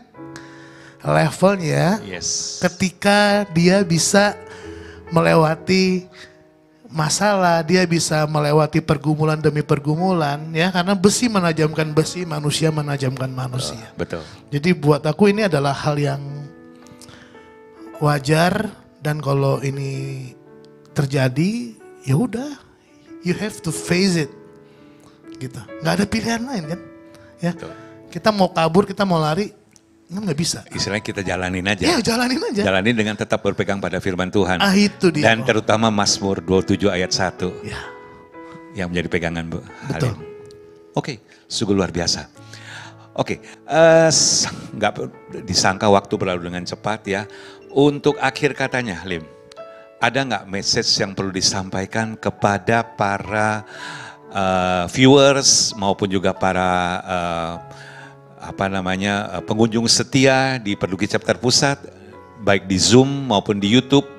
levelnya ketika dia bisa melewati masalah, dia bisa melewati pergumulan demi pergumulan, ya karena besi menajamkan besi, manusia menajamkan manusia. Betul. Jadi buat aku ini adalah hal yang wajar, dan kalau ini terjadi ya udah, you have to face it, gitu. Nggak ada pilihan lain kan? Ya. Betul. Kita mau kabur, kita mau lari, nggak bisa. Istilahnya kita jalanin aja. Ya jalanin aja. Jalanin dengan tetap berpegang pada firman Tuhan. Itu dia. Dan terutama Mazmur 27 ayat 1. Ya. Yang menjadi pegangan Bu Betul. Halim. Oke, sungguh luar biasa. Oke, nggak disangka waktu berlalu dengan cepat ya. Untuk akhir katanya Halim, ada nggak message yang perlu disampaikan kepada para viewers maupun juga para pengunjung setia di Perduki Chapter Pusat, baik di Zoom maupun di YouTube,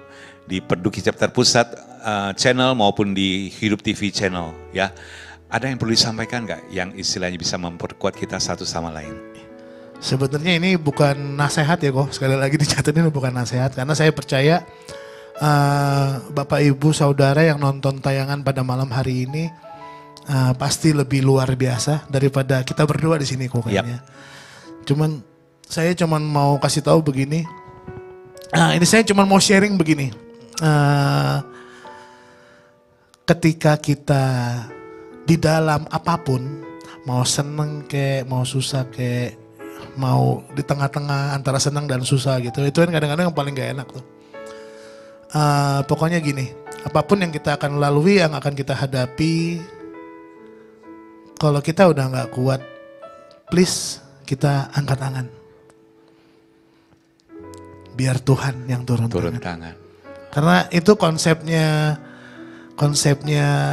di Perduki Chapter Pusat channel maupun di Hidup TV channel ya. Ada yang perlu disampaikan nggak yang istilahnya bisa memperkuat kita satu sama lain? Sebenarnya ini bukan nasihat ya kok, sekali lagi dicatat ini bukan nasihat. Karena saya percaya Bapak Ibu Saudara yang nonton tayangan pada malam hari ini pasti lebih luar biasa daripada kita berdua di sini kok kayaknya. Saya cuman mau kasih tahu begini. Ini saya cuman mau sharing begini. Ketika kita di dalam apapun, mau seneng kek, mau susah kek, mau di tengah-tengah antara senang dan susah gitu. Itu kan kadang-kadang yang paling gak enak tuh. Pokoknya gini, apapun yang kita akan lalui, yang akan kita hadapi, kalau kita udah gak kuat, please kita angkat tangan. Biar Tuhan yang turun tangan. Karena itu konsepnya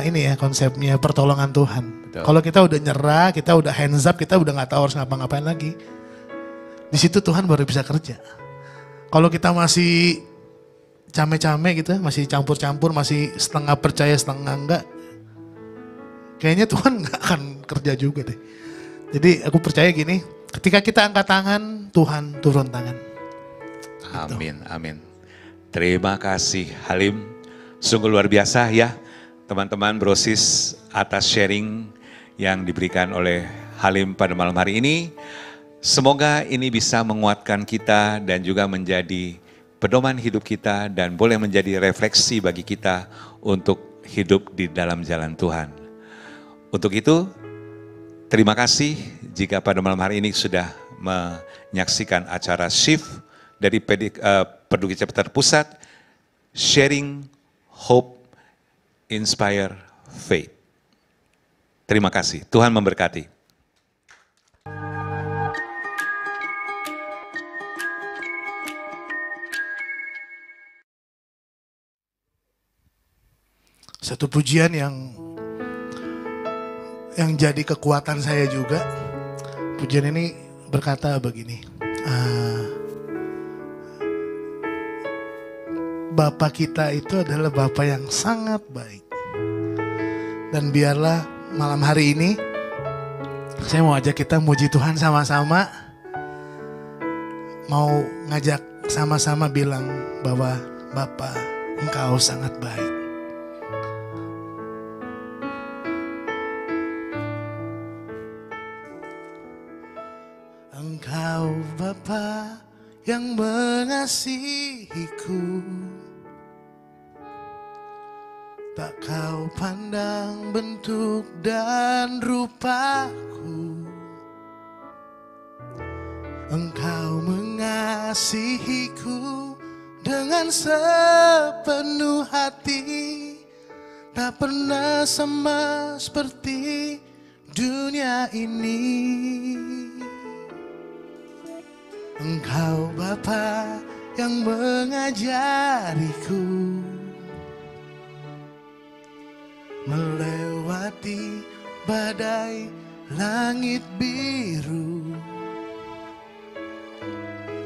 ini ya, konsepnya pertolongan Tuhan. Kalau kita udah nyerah, kita udah hands up, kita udah gak tahu harus ngapa-ngapain lagi. Di situ Tuhan baru bisa kerja. Kalau kita masih came-came gitu, masih campur-campur, masih setengah percaya, setengah enggak, kayaknya Tuhan gak akan kerja juga deh. Jadi aku percaya gini, ketika kita angkat tangan, Tuhan turun tangan. Amin, amin. Terima kasih Halim. Sungguh luar biasa ya teman-teman Brosis atas sharing yang diberikan oleh Halim pada malam hari ini. Semoga ini bisa menguatkan kita dan juga menjadi pedoman hidup kita dan boleh menjadi refleksi bagi kita untuk hidup di dalam jalan Tuhan. Untuk itu, terima kasih jika pada malam hari ini sudah menyaksikan acara Shift dari Perduki Chapter Pusat, Sharing Hope, Inspire Faith. Terima kasih, Tuhan memberkati. Satu pujian yang jadi kekuatan saya juga. Pujian ini berkata begini. Bapa kita itu adalah Bapa yang sangat baik. Dan biarlah malam hari ini saya mau ajak kita muji Tuhan sama-sama. Mau ngajak sama-sama bilang bahwa Bapa, Engkau sangat baik. Engkau Bapa yang mengasihiku, tak kau pandang bentuk dan rupaku. Engkau mengasihiku dengan sepenuh hati, tak pernah sama seperti dunia ini. Engkau Bapa yang mengajariku melewati badai langit biru.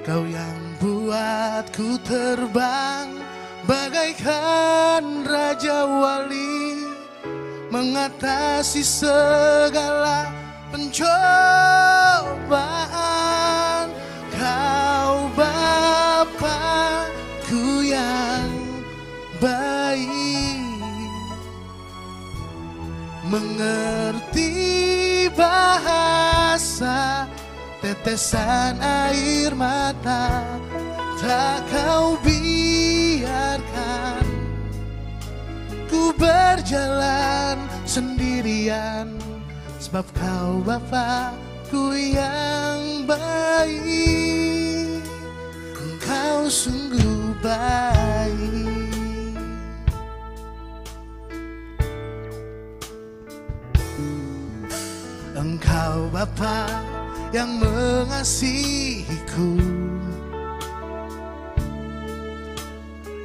Kau yang buatku terbang bagaikan Raja Wali, mengatasi segala pencobaan. Kau Bapa-Ku yang baik, mengerti bahasa tetesan air mata, tak kau biarkan ku berjalan sendirian, sebab kau Bapa yang baik, Engkau sungguh baik. Engkau Bapa yang mengasihiku,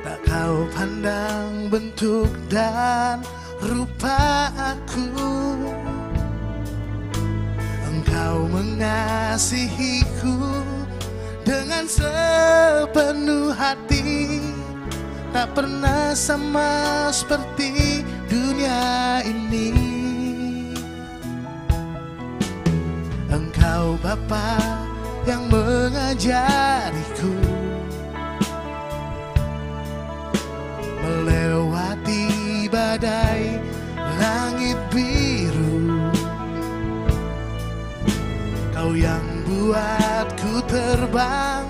tak kau pandang bentuk dan rupa aku. Engkau mengasihiku dengan sepenuh hati, tak pernah sama seperti dunia ini. Engkau Bapa yang mengajariku melewati badai langit biru. Kau yang buatku terbang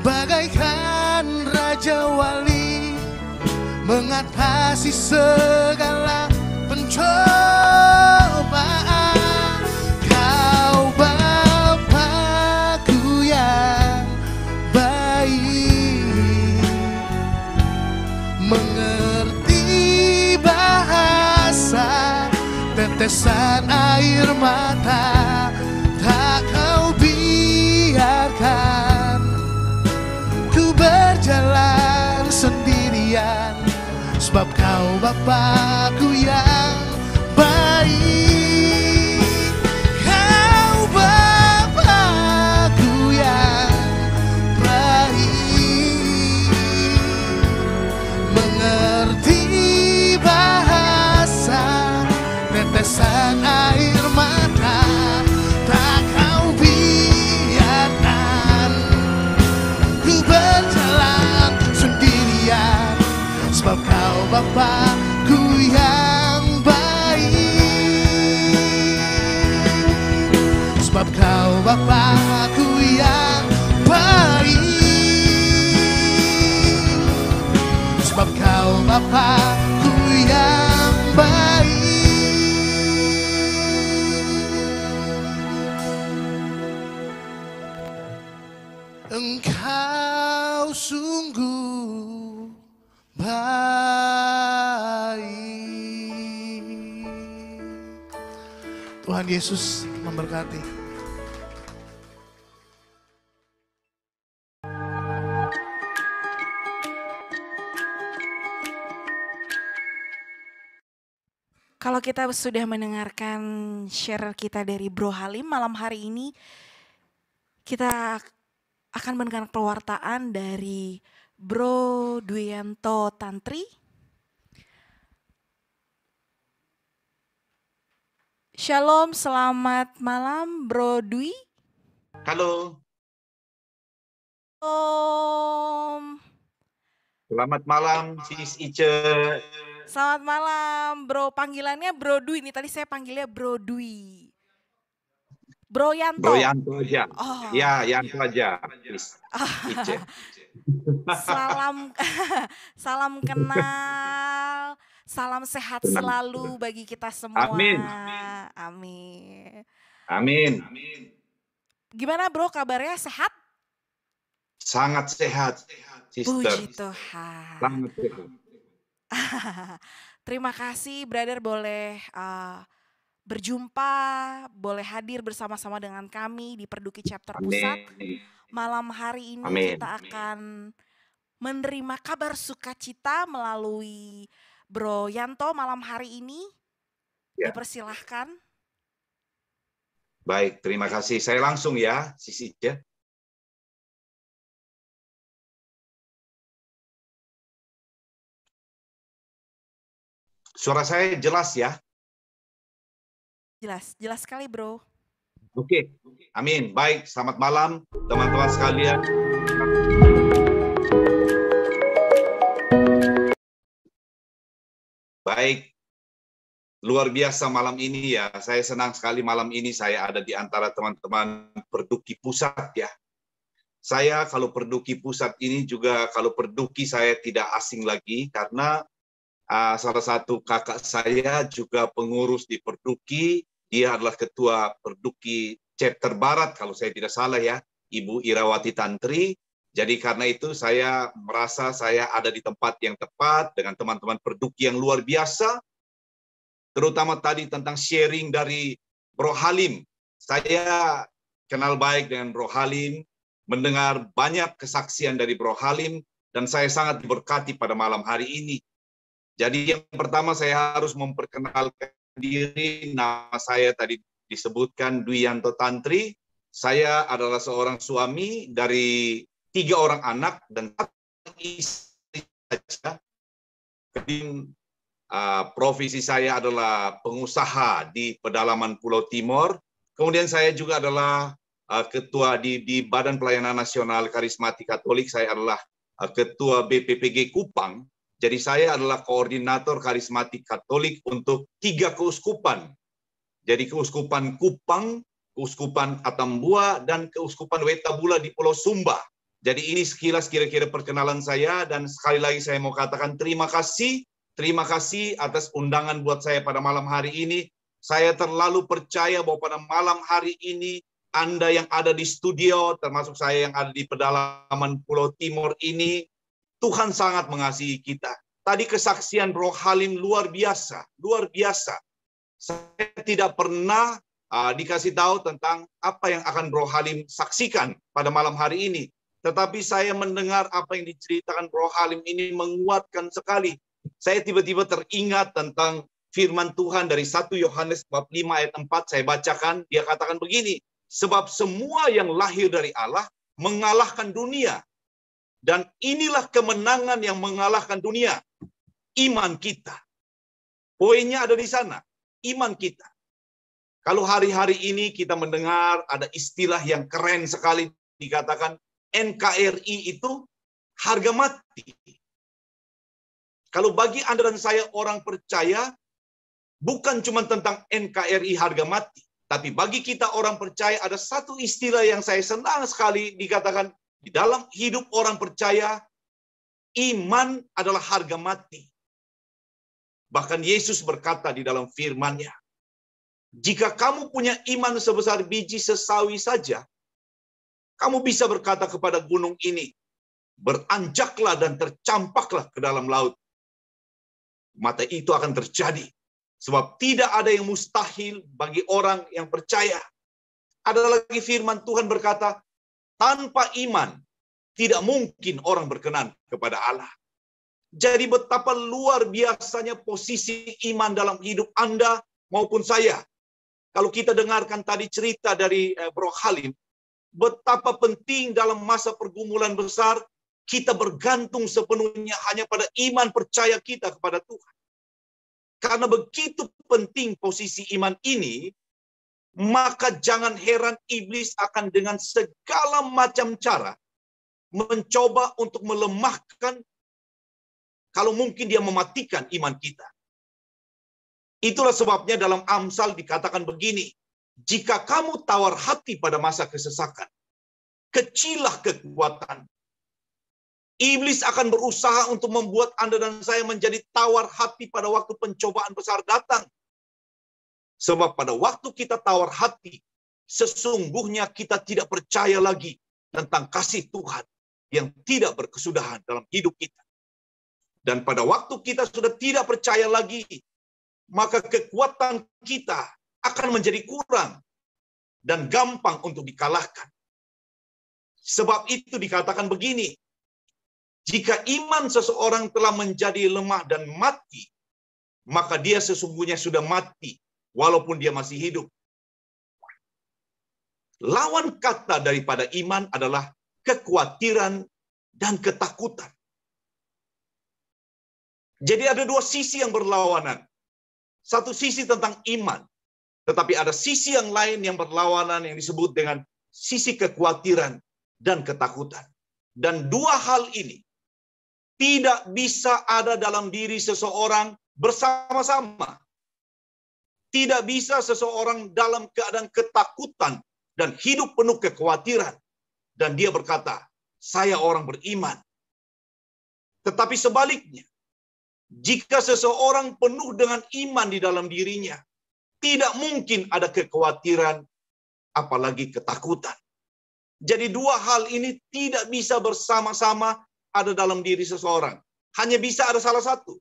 bagaikan raja wali, mengatasi segala pencobaan. Kau Bapakku yang baik, mengerti bahasa tetesan air mata, tak kau biarkan ku berjalan sendirian, sebab kau Bapakku yang baik. Kau Bapakku yang baik, mengerti bahasa tetesan air mata, tak kau biarkan ku berjalan sendirian, sebab kau Bapakku yang baik, sebab kau Bapakku yang baik, sebab kau Bapakku yang baik. Engkau sungguh baik. Tuhan Yesus memberkati. Kalau kita sudah mendengarkan share kita dari Bro Halim malam hari ini, kita akan mendengar pewartaan dari Bro Dwianto Tantri. Shalom, selamat malam Bro Dwi. Halo, Om. selamat malam Sis Ice. Selamat malam Bro, panggilannya Bro Dwi nih, tadi saya panggilnya Bro Dwi. Bro Yanto. Bro Yanto aja. Oh. Ya, Yanto aja. Please. Ice. Salam salam kenal, salam sehat selalu bagi kita semua. Amin. Amin. Amin. Gimana Bro kabarnya, sehat? Sangat sehat, Sister. Puji Tuhan. Sangat sehat. Terima kasih brother, boleh berjumpa, boleh hadir bersama-sama dengan kami di Perduki Chapter Pusat. Amin. Malam hari ini Amin. kita akan menerima kabar sukacita melalui Bro Yanto malam hari ini. Ya. Dipersilahkan. Baik, terima kasih. Saya langsung ya, Sis Ice. Suara saya jelas ya? Jelas, jelas sekali Bro. Oke, amin. Baik, selamat malam teman-teman sekalian. Baik, luar biasa malam ini ya. Saya senang sekali malam ini saya ada di antara teman-teman Perduki Pusat ya. Saya kalau Perduki Pusat ini juga, kalau Perduki saya tidak asing lagi karena salah satu kakak saya juga pengurus di Perduki. Dia adalah ketua Perduki chapter Barat kalau saya tidak salah ya, Ibu Irawati Tantri. Jadi karena itu saya merasa saya ada di tempat yang tepat dengan teman-teman perduki yang luar biasa. Terutama tadi tentang sharing dari Bro Halim. Saya kenal baik dengan Bro Halim, mendengar banyak kesaksian dari Bro Halim, dan saya sangat diberkati pada malam hari ini. Jadi yang pertama saya harus memperkenalkan diri. Nama saya tadi disebutkan Dwianto Tantri. Saya adalah seorang suami dari 3 orang anak dan 1 istri saja. Profesi saya adalah pengusaha di pedalaman Pulau Timor. Kemudian saya juga adalah ketua di Badan Pelayanan Nasional Karismatik Katolik. Saya adalah ketua BPPG Kupang. Jadi saya adalah koordinator karismatik Katolik untuk 3 keuskupan. Jadi keuskupan Kupang, keuskupan Atambua, dan keuskupan Wetabula di Pulau Sumba. Jadi ini sekilas kira-kira perkenalan saya, dan sekali lagi saya mau katakan terima kasih. Terima kasih atas undangan buat saya pada malam hari ini. Saya terlalu percaya bahwa pada malam hari ini Anda yang ada di studio, termasuk saya yang ada di pedalaman Pulau Timor ini, Tuhan sangat mengasihi kita. Tadi kesaksian Bro Halim luar biasa, luar biasa. Saya tidak pernah dikasih tahu tentang apa yang akan Bro Halim saksikan pada malam hari ini. Tetapi saya mendengar apa yang diceritakan Bro Halim ini menguatkan sekali. Saya tiba-tiba teringat tentang firman Tuhan dari 1 Yohanes bab 5 ayat 4, saya bacakan, dia katakan begini, sebab semua yang lahir dari Allah mengalahkan dunia. Dan inilah kemenangan yang mengalahkan dunia, iman kita. Poinnya ada di sana, iman kita. Kalau hari-hari ini kita mendengar ada istilah yang keren sekali, dikatakan NKRI itu harga mati. Kalau bagi Anda dan saya orang percaya, bukan cuma tentang NKRI harga mati, tapi bagi kita orang percaya ada satu istilah yang saya senang sekali dikatakan di dalam hidup orang percaya, iman adalah harga mati. Bahkan Yesus berkata di dalam firman-Nya, jika kamu punya iman sebesar biji sesawi saja, kamu bisa berkata kepada gunung ini, beranjaklah dan tercampaklah ke dalam laut. Maka itu akan terjadi. Sebab tidak ada yang mustahil bagi orang yang percaya. Ada lagi firman Tuhan berkata, tanpa iman tidak mungkin orang berkenan kepada Allah. Jadi betapa luar biasanya posisi iman dalam hidup Anda maupun saya. Kalau kita dengarkan tadi cerita dari Bro Halim, betapa penting dalam masa pergumulan besar, kita bergantung sepenuhnya hanya pada iman percaya kita kepada Tuhan. Karena begitu penting posisi iman ini, maka jangan heran iblis akan dengan segala macam cara mencoba untuk melemahkan, kalau mungkin dia mematikan iman kita. Itulah sebabnya dalam Amsal dikatakan begini, jika kamu tawar hati pada masa kesesakan, kecillah kekuatan. Iblis akan berusaha untuk membuat Anda dan saya menjadi tawar hati pada waktu pencobaan besar datang. Sebab pada waktu kita tawar hati, sesungguhnya kita tidak percaya lagi tentang kasih Tuhan yang tidak berkesudahan dalam hidup kita. Dan pada waktu kita sudah tidak percaya lagi, maka kekuatan kita akan menjadi kurang dan gampang untuk dikalahkan. Sebab itu dikatakan begini, jika iman seseorang telah menjadi lemah dan mati, maka dia sesungguhnya sudah mati, walaupun dia masih hidup. Lawan kata daripada iman adalah kekhawatiran dan ketakutan. Jadi ada dua sisi yang berlawanan. Satu sisi tentang iman, tetapi ada sisi yang lain yang berlawanan yang disebut dengan sisi kekhawatiran dan ketakutan. Dan dua hal ini tidak bisa ada dalam diri seseorang bersama-sama. Tidak bisa seseorang dalam keadaan ketakutan dan hidup penuh kekhawatiran. Dan dia berkata, saya orang beriman. Tetapi sebaliknya, jika seseorang penuh dengan iman di dalam dirinya, tidak mungkin ada kekhawatiran apalagi ketakutan. Jadi dua hal ini tidak bisa bersama-sama ada dalam diri seseorang. Hanya bisa ada salah satu.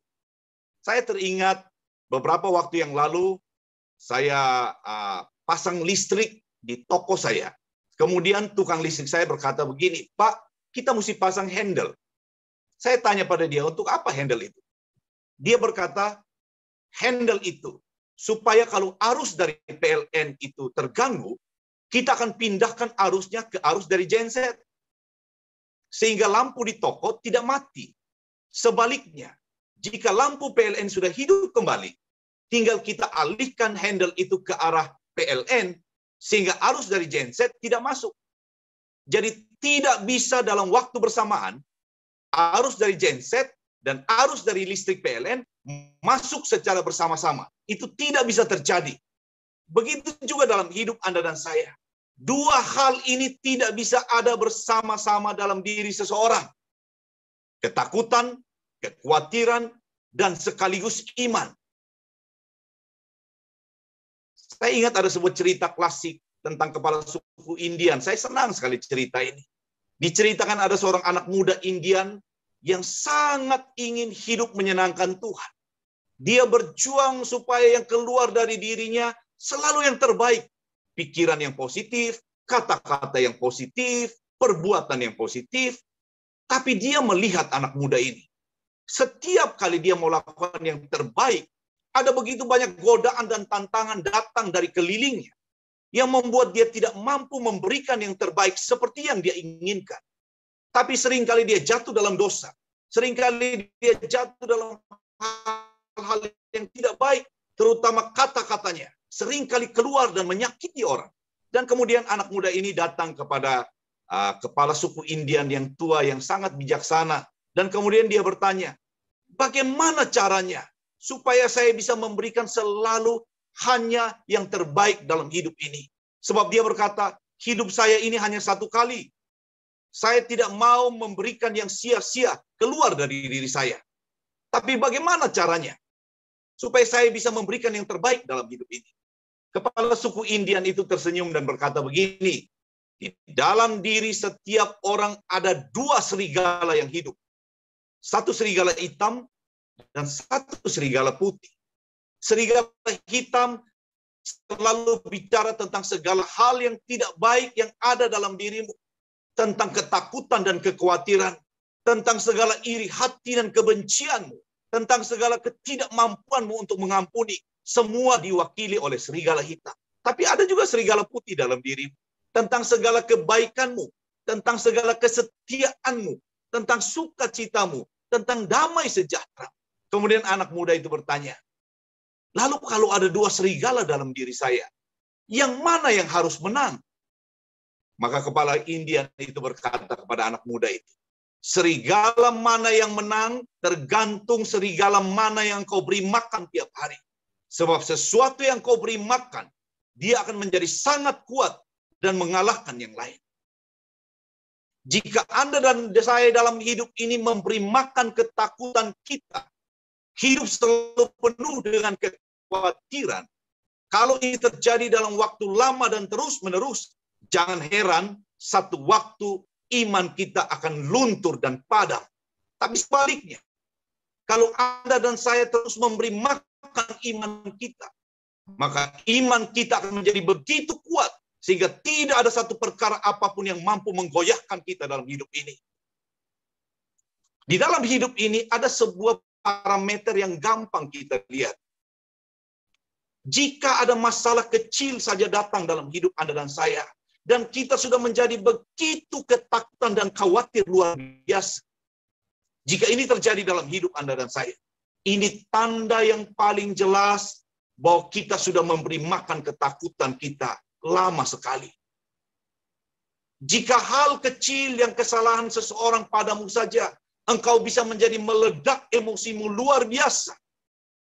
Saya teringat beberapa waktu yang lalu, saya pasang listrik di toko saya. Kemudian tukang listrik saya berkata begini, "Pak, kita mesti pasang handle." Saya tanya pada dia, "Untuk apa handle itu?" Dia berkata, "Handle itu supaya kalau arus dari PLN itu terganggu, kita akan pindahkan arusnya ke arus dari genset. Sehingga lampu di toko tidak mati. Sebaliknya, jika lampu PLN sudah hidup kembali, tinggal kita alihkan handle itu ke arah PLN, sehingga arus dari genset tidak masuk. Jadi tidak bisa dalam waktu bersamaan, arus dari genset dan arus dari listrik PLN masuk secara bersama-sama. Itu tidak bisa terjadi. Begitu juga dalam hidup Anda dan saya. Dua hal ini tidak bisa ada bersama-sama dalam diri seseorang. Ketakutan, kekhawatiran, dan sekaligus iman. Saya ingat ada sebuah cerita klasik tentang kepala suku Indian. Saya senang sekali cerita ini. Diceritakan ada seorang anak muda Indian yang sangat ingin hidup menyenangkan Tuhan. Dia berjuang supaya yang keluar dari dirinya selalu yang terbaik. Pikiran yang positif, kata-kata yang positif, perbuatan yang positif. Tapi dia melihat anak muda ini. Setiap kali dia mau lakukan yang terbaik, ada begitu banyak godaan dan tantangan datang dari kelilingnya. Yang membuat dia tidak mampu memberikan yang terbaik seperti yang dia inginkan. Tapi seringkali dia jatuh dalam dosa. Seringkali dia jatuh dalam hal-hal yang tidak baik. Terutama kata-katanya. Seringkali keluar dan menyakiti orang. Dan kemudian anak muda ini datang kepada kepala suku Indian yang tua, yang sangat bijaksana. Dan kemudian dia bertanya, bagaimana caranya supaya saya bisa memberikan selalu hanya yang terbaik dalam hidup ini? Sebab dia berkata, hidup saya ini hanya satu kali. Saya tidak mau memberikan yang sia-sia keluar dari diri saya. Tapi bagaimana caranya supaya saya bisa memberikan yang terbaik dalam hidup ini? Kepala suku Indian itu tersenyum dan berkata begini, di dalam diri setiap orang ada dua serigala yang hidup. Satu serigala hitam dan satu serigala putih. Serigala hitam selalu bicara tentang segala hal yang tidak baik yang ada dalam dirimu. Tentang ketakutan dan kekhawatiran. Tentang segala iri hati dan kebencianmu. Tentang segala ketidakmampuanmu untuk mengampuni. Semua diwakili oleh serigala hitam. Tapi ada juga serigala putih dalam dirimu. Tentang segala kebaikanmu. Tentang segala kesetiaanmu. Tentang sukacitamu. Tentang damai sejahtera. Kemudian anak muda itu bertanya, lalu kalau ada dua serigala dalam diri saya, yang mana yang harus menang? Maka kepala Indian itu berkata kepada anak muda itu, serigala mana yang menang tergantung serigala mana yang kau beri makan tiap hari. Sebab sesuatu yang kau beri makan, dia akan menjadi sangat kuat dan mengalahkan yang lain. Jika Anda dan saya dalam hidup ini memberi makan ketakutan kita, hidup selalu penuh dengan kekhawatiran, kalau ini terjadi dalam waktu lama dan terus-menerus, jangan heran satu waktu iman kita akan luntur dan padam. Tapi sebaliknya, kalau Anda dan saya terus memberi makan iman kita, maka iman kita akan menjadi begitu kuat sehingga tidak ada satu perkara apapun yang mampu menggoyahkan kita dalam hidup ini. Di dalam hidup ini ada sebuah parameter yang gampang kita lihat. Jika ada masalah kecil saja datang dalam hidup Anda dan saya, dan kita sudah menjadi begitu ketakutan dan khawatir luar biasa. Jika ini terjadi dalam hidup Anda dan saya, ini tanda yang paling jelas bahwa kita sudah memberi makan ketakutan kita lama sekali. Jika hal kecil yang kesalahan seseorang padamu saja, engkau bisa menjadi meledak emosimu luar biasa.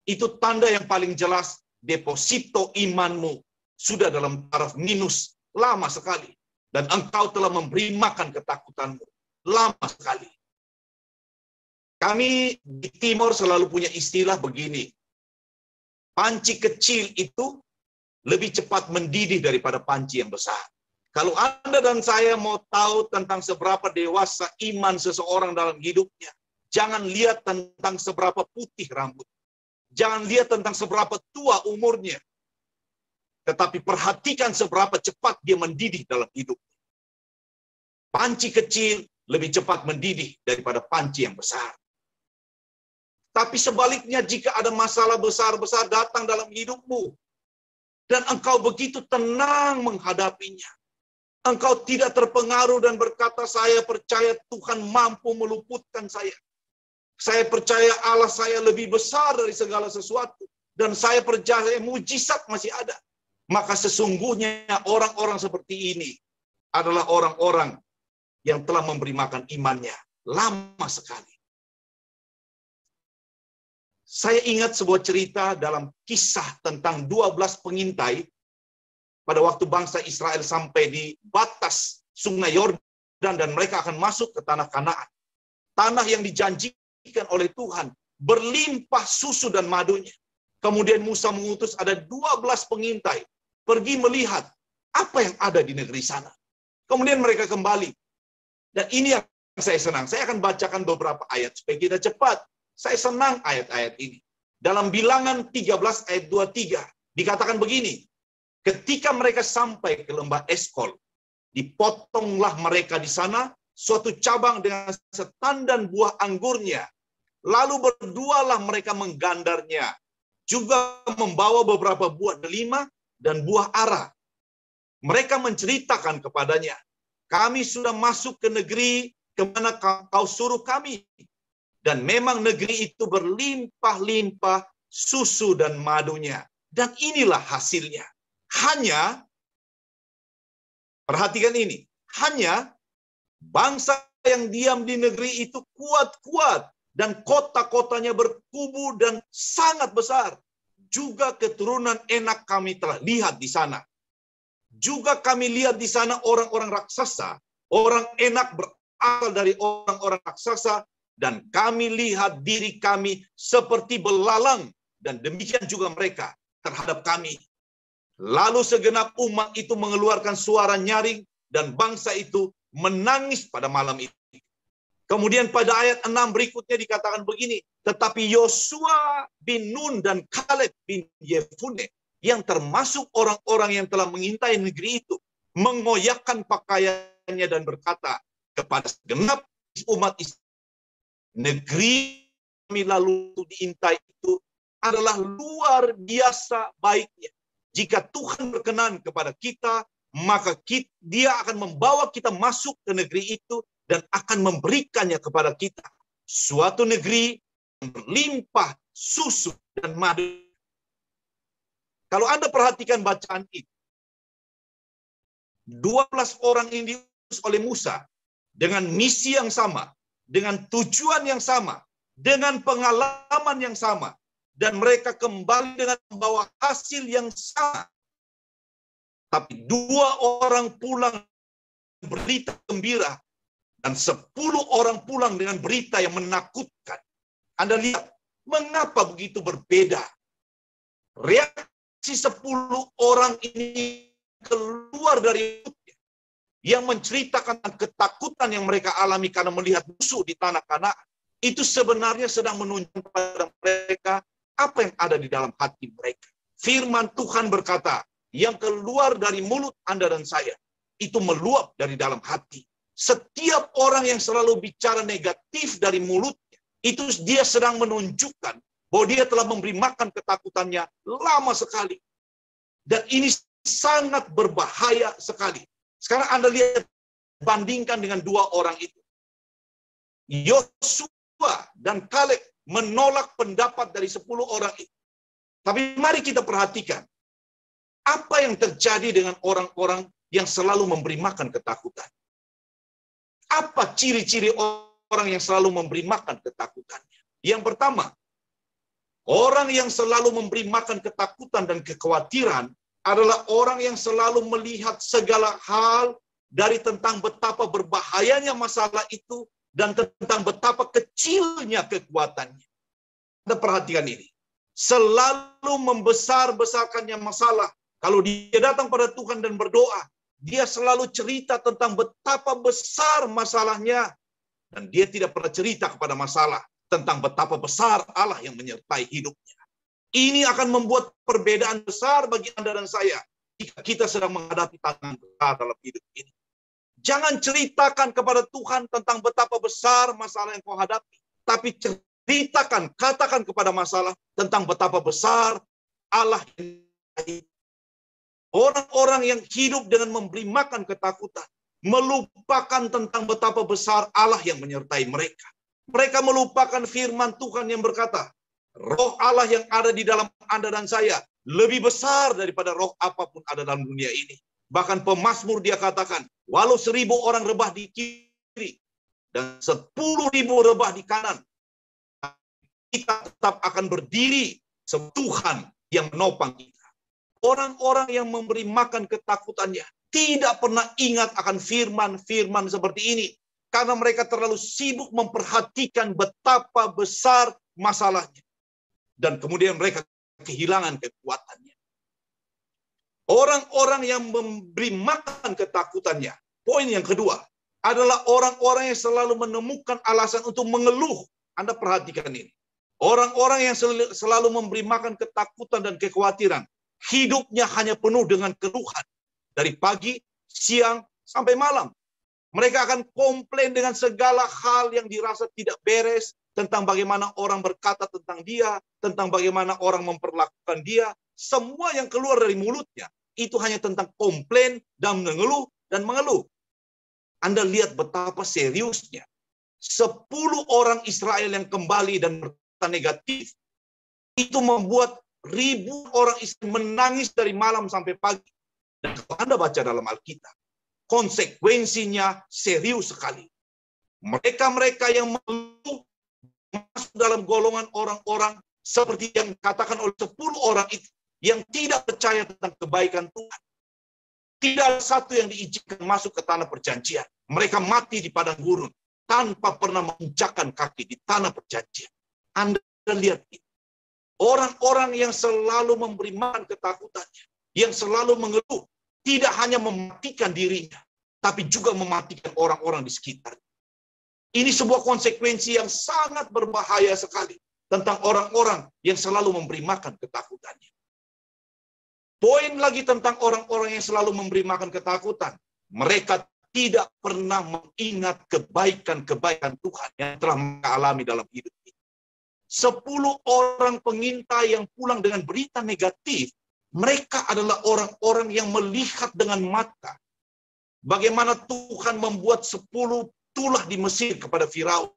Itu tanda yang paling jelas, deposito imanmu sudah dalam taraf minus lama sekali. Dan engkau telah memberi makan ketakutanmu lama sekali. Kami di Timor selalu punya istilah begini. Panci kecil itu lebih cepat mendidih daripada panci yang besar. Kalau Anda dan saya mau tahu tentang seberapa dewasa iman seseorang dalam hidupnya, jangan lihat tentang seberapa putih rambut. Jangan lihat tentang seberapa tua umurnya. Tetapi perhatikan seberapa cepat dia mendidih dalam hidup. Panci kecil lebih cepat mendidih daripada panci yang besar. Tapi sebaliknya, jika ada masalah besar-besar datang dalam hidupmu, dan engkau begitu tenang menghadapinya, engkau tidak terpengaruh dan berkata, saya percaya Tuhan mampu meluputkan saya. Saya percaya Allah saya lebih besar dari segala sesuatu. Dan saya percaya mujizat masih ada. Maka sesungguhnya orang-orang seperti ini adalah orang-orang yang telah memberi makan imannya lama sekali. Saya ingat sebuah cerita dalam kisah tentang 12 pengintai pada waktu bangsa Israel sampai di batas Sungai Yordan dan mereka akan masuk ke tanah Kanaan. Tanah yang dijanjikan oleh Tuhan berlimpah susu dan madunya. Kemudian Musa mengutus ada 12 pengintai pergi melihat apa yang ada di negeri sana. Kemudian mereka kembali. Dan ini yang saya senang. Saya akan bacakan beberapa ayat supaya kita cepat. Saya senang ayat-ayat ini. Dalam Bilangan 13 ayat 23 dikatakan begini. Ketika mereka sampai ke lembah Eskol, dipotonglah mereka di sana suatu cabang dengan setandan buah anggurnya. Lalu berdualah mereka menggandarnya. Juga membawa beberapa buah delima dan buah ara. Mereka menceritakan kepadanya, kami sudah masuk ke negeri kemana kau suruh kami. Dan memang negeri itu berlimpah-limpah susu dan madunya. Dan inilah hasilnya. Hanya, perhatikan ini, hanya bangsa yang diam di negeri itu kuat-kuat. Dan kota-kotanya berkubu dan sangat besar. Juga keturunan Enak kami telah lihat di sana. Juga kami lihat di sana orang-orang raksasa. Orang Enak berasal dari orang-orang raksasa. Dan kami lihat diri kami seperti belalang. Dan demikian juga mereka terhadap kami. Lalu segenap umat itu mengeluarkan suara nyaring. Dan bangsa itu menangis pada malam itu. Kemudian pada ayat 6 berikutnya dikatakan begini. Tetapi Yosua bin Nun dan Kaleb bin Yefune. Yang termasuk orang-orang yang telah mengintai negeri itu. Mengoyakkan pakaiannya dan berkata kepada segenap umat Israel. Negeri kami lalu diintai itu adalah luar biasa baiknya. Jika Tuhan berkenan kepada kita, maka Dia akan membawa kita masuk ke negeri itu dan akan memberikannya kepada kita. Suatu negeri yang berlimpah susu dan madu. Kalau Anda perhatikan bacaan itu, 12 orang ini diutus oleh Musa dengan misi yang sama, dengan tujuan yang sama, dengan pengalaman yang sama, dan mereka kembali dengan membawa hasil yang sama. Tapi 2 orang pulang berita gembira, dan 10 orang pulang dengan berita yang menakutkan. Anda lihat, mengapa begitu berbeda? Reaksi 10 orang ini keluar dari yang menceritakan ketakutan yang mereka alami karena melihat musuh di tanah Kanaan. Itu sebenarnya sedang menunjukkan kepada mereka apa yang ada di dalam hati mereka. Firman Tuhan berkata, yang keluar dari mulut Anda dan saya, itu meluap dari dalam hati. Setiap orang yang selalu bicara negatif dari mulutnya, itu dia sedang menunjukkan bahwa dia telah memberi makan ketakutannya lama sekali. Dan ini sangat berbahaya sekali. Sekarang Anda lihat, bandingkan dengan 2 orang itu. Yosua dan Kaleb menolak pendapat dari 10 orang itu. Tapi mari kita perhatikan, apa yang terjadi dengan orang-orang yang selalu memberi makan ketakutan. Apa ciri-ciri orang yang selalu memberi makan ketakutannya? Yang pertama, orang yang selalu memberi makan ketakutan dan kekhawatiran adalah orang yang selalu melihat segala hal dari tentang betapa berbahayanya masalah itu dan tentang betapa kecilnya kekuatannya. Anda perhatikan ini. Selalu membesar-besarkannya masalah Kalau dia datang pada Tuhan dan berdoa, dia selalu cerita tentang betapa besar masalahnya. Dan dia tidak pernah cerita kepada masalah tentang betapa besar Allah yang menyertai hidupnya. Ini akan membuat perbedaan besar bagi Anda dan saya jika kita sedang menghadapi tantangan besar dalam hidup ini. Jangan ceritakan kepada Tuhan tentang betapa besar masalah yang kau hadapi, tapi ceritakan, katakan kepada masalah tentang betapa besar Allah yang menyertai. Orang-orang yang hidup dengan memberi makan ketakutan melupakan tentang betapa besar Allah yang menyertai mereka. Mereka melupakan firman Tuhan yang berkata, roh Allah yang ada di dalam Anda dan saya lebih besar daripada roh apapun ada dalam dunia ini. Bahkan pemazmur dia katakan, walau 1000 orang rebah di kiri dan 10.000 rebah di kanan, kita tetap akan berdiri sebab Tuhan yang menopang kita. Orang-orang yang memberi makan ketakutannya tidak pernah ingat akan firman-firman seperti ini. Karena mereka terlalu sibuk memperhatikan betapa besar masalahnya. Dan kemudian mereka kehilangan kekuatannya. Orang-orang yang memberi makan ketakutannya, poin yang kedua, adalah orang-orang yang selalu menemukan alasan untuk mengeluh. Anda perhatikan ini. Orang-orang yang selalu memberi makan ketakutan dan kekhawatiran, hidupnya hanya penuh dengan keluhan. Dari pagi, siang, sampai malam. Mereka akan komplain dengan segala hal yang dirasa tidak beres, tentang bagaimana orang berkata tentang dia, tentang bagaimana orang memperlakukan dia. Semua yang keluar dari mulutnya, itu hanya tentang komplain dan mengeluh dan mengeluh. Anda lihat betapa seriusnya. 10 orang Israel yang kembali dan berkata negatif, itu membuat ribuan orang Israel menangis dari malam sampai pagi. Dan kalau Anda baca dalam Alkitab, konsekuensinya serius sekali. Mereka-mereka yang mengeluh masuk dalam golongan orang-orang seperti yang dikatakan oleh 10 orang itu, yang tidak percaya tentang kebaikan Tuhan. Tidak ada satu yang diizinkan masuk ke tanah perjanjian. Mereka mati di padang gurun tanpa pernah menginjakkan kaki di tanah perjanjian. Anda lihat itu. Orang-orang yang selalu memberi makan ketakutannya, yang selalu mengeluh, tidak hanya mematikan dirinya, tapi juga mematikan orang-orang di sekitar. Ini sebuah konsekuensi yang sangat berbahaya sekali tentang orang-orang yang selalu memberi makan ketakutannya. Poin lagi tentang orang-orang yang selalu memberi makan ketakutan. Mereka tidak pernah mengingat kebaikan-kebaikan Tuhan yang telah mereka alami dalam hidup ini. 10 orang pengintai yang pulang dengan berita negatif, mereka adalah orang-orang yang melihat dengan mata bagaimana Tuhan membuat 10 tulah di Mesir kepada Firaun.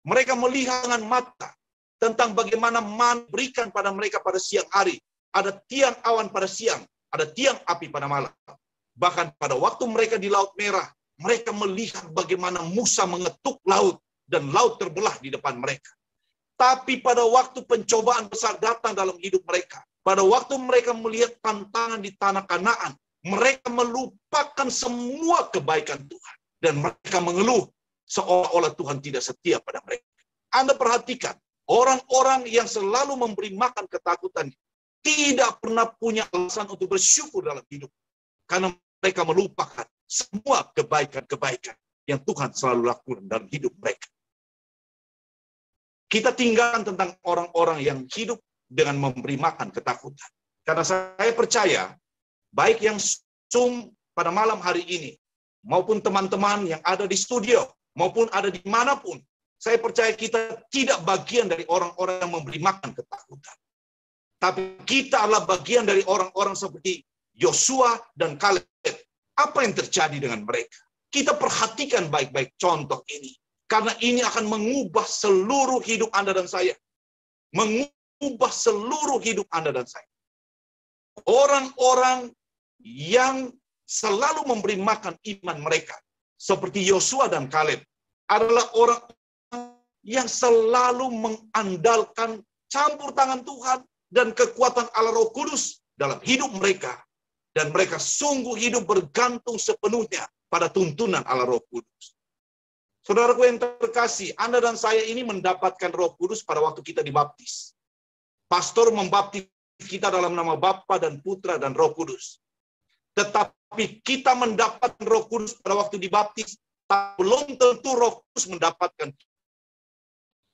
Mereka melihat dengan mata tentang bagaimana man berikan pada mereka pada siang hari. Ada tiang awan pada siang, ada tiang api pada malam. Bahkan pada waktu mereka di Laut Merah, mereka melihat bagaimana Musa mengetuk laut dan laut terbelah di depan mereka. Tapi pada waktu pencobaan besar datang dalam hidup mereka, pada waktu mereka melihat tantangan di tanah Kanaan, mereka melupakan semua kebaikan Tuhan. Dan mereka mengeluh seolah-olah Tuhan tidak setia pada mereka. Anda perhatikan, orang-orang yang selalu memberi makan ketakutan tidak pernah punya alasan untuk bersyukur dalam hidup. Karena mereka melupakan semua kebaikan-kebaikan yang Tuhan selalu lakukan dalam hidup mereka. Kita tinggalkan tentang orang-orang yang hidup dengan memberi makan ketakutan. Karena saya percaya, baik yang Zoom pada malam hari ini, maupun teman-teman yang ada di studio, maupun ada dimanapun, saya percaya kita tidak bagian dari orang-orang yang memberi makan ketakutan. Tapi kita adalah bagian dari orang-orang seperti Yosua dan Kaleb. Apa yang terjadi dengan mereka? Kita perhatikan baik-baik contoh ini. Karena ini akan mengubah seluruh hidup Anda dan saya. Mengubah seluruh hidup Anda dan saya. Orang-orang yang selalu memberi makan iman mereka, seperti Yosua dan Kaleb, adalah orang yang selalu mengandalkan campur tangan Tuhan dan kekuatan Allah Roh Kudus dalam hidup mereka. Dan mereka sungguh hidup bergantung sepenuhnya pada tuntunan Allah Roh Kudus. Saudaraku yang terkasih, Anda dan saya ini mendapatkan Roh Kudus pada waktu kita dibaptis. Pastor membaptis kita dalam nama Bapa dan Putra dan Roh Kudus. Tetapi kita mendapatkan Roh Kudus pada waktu dibaptis, belum tentu Roh Kudus mendapatkan.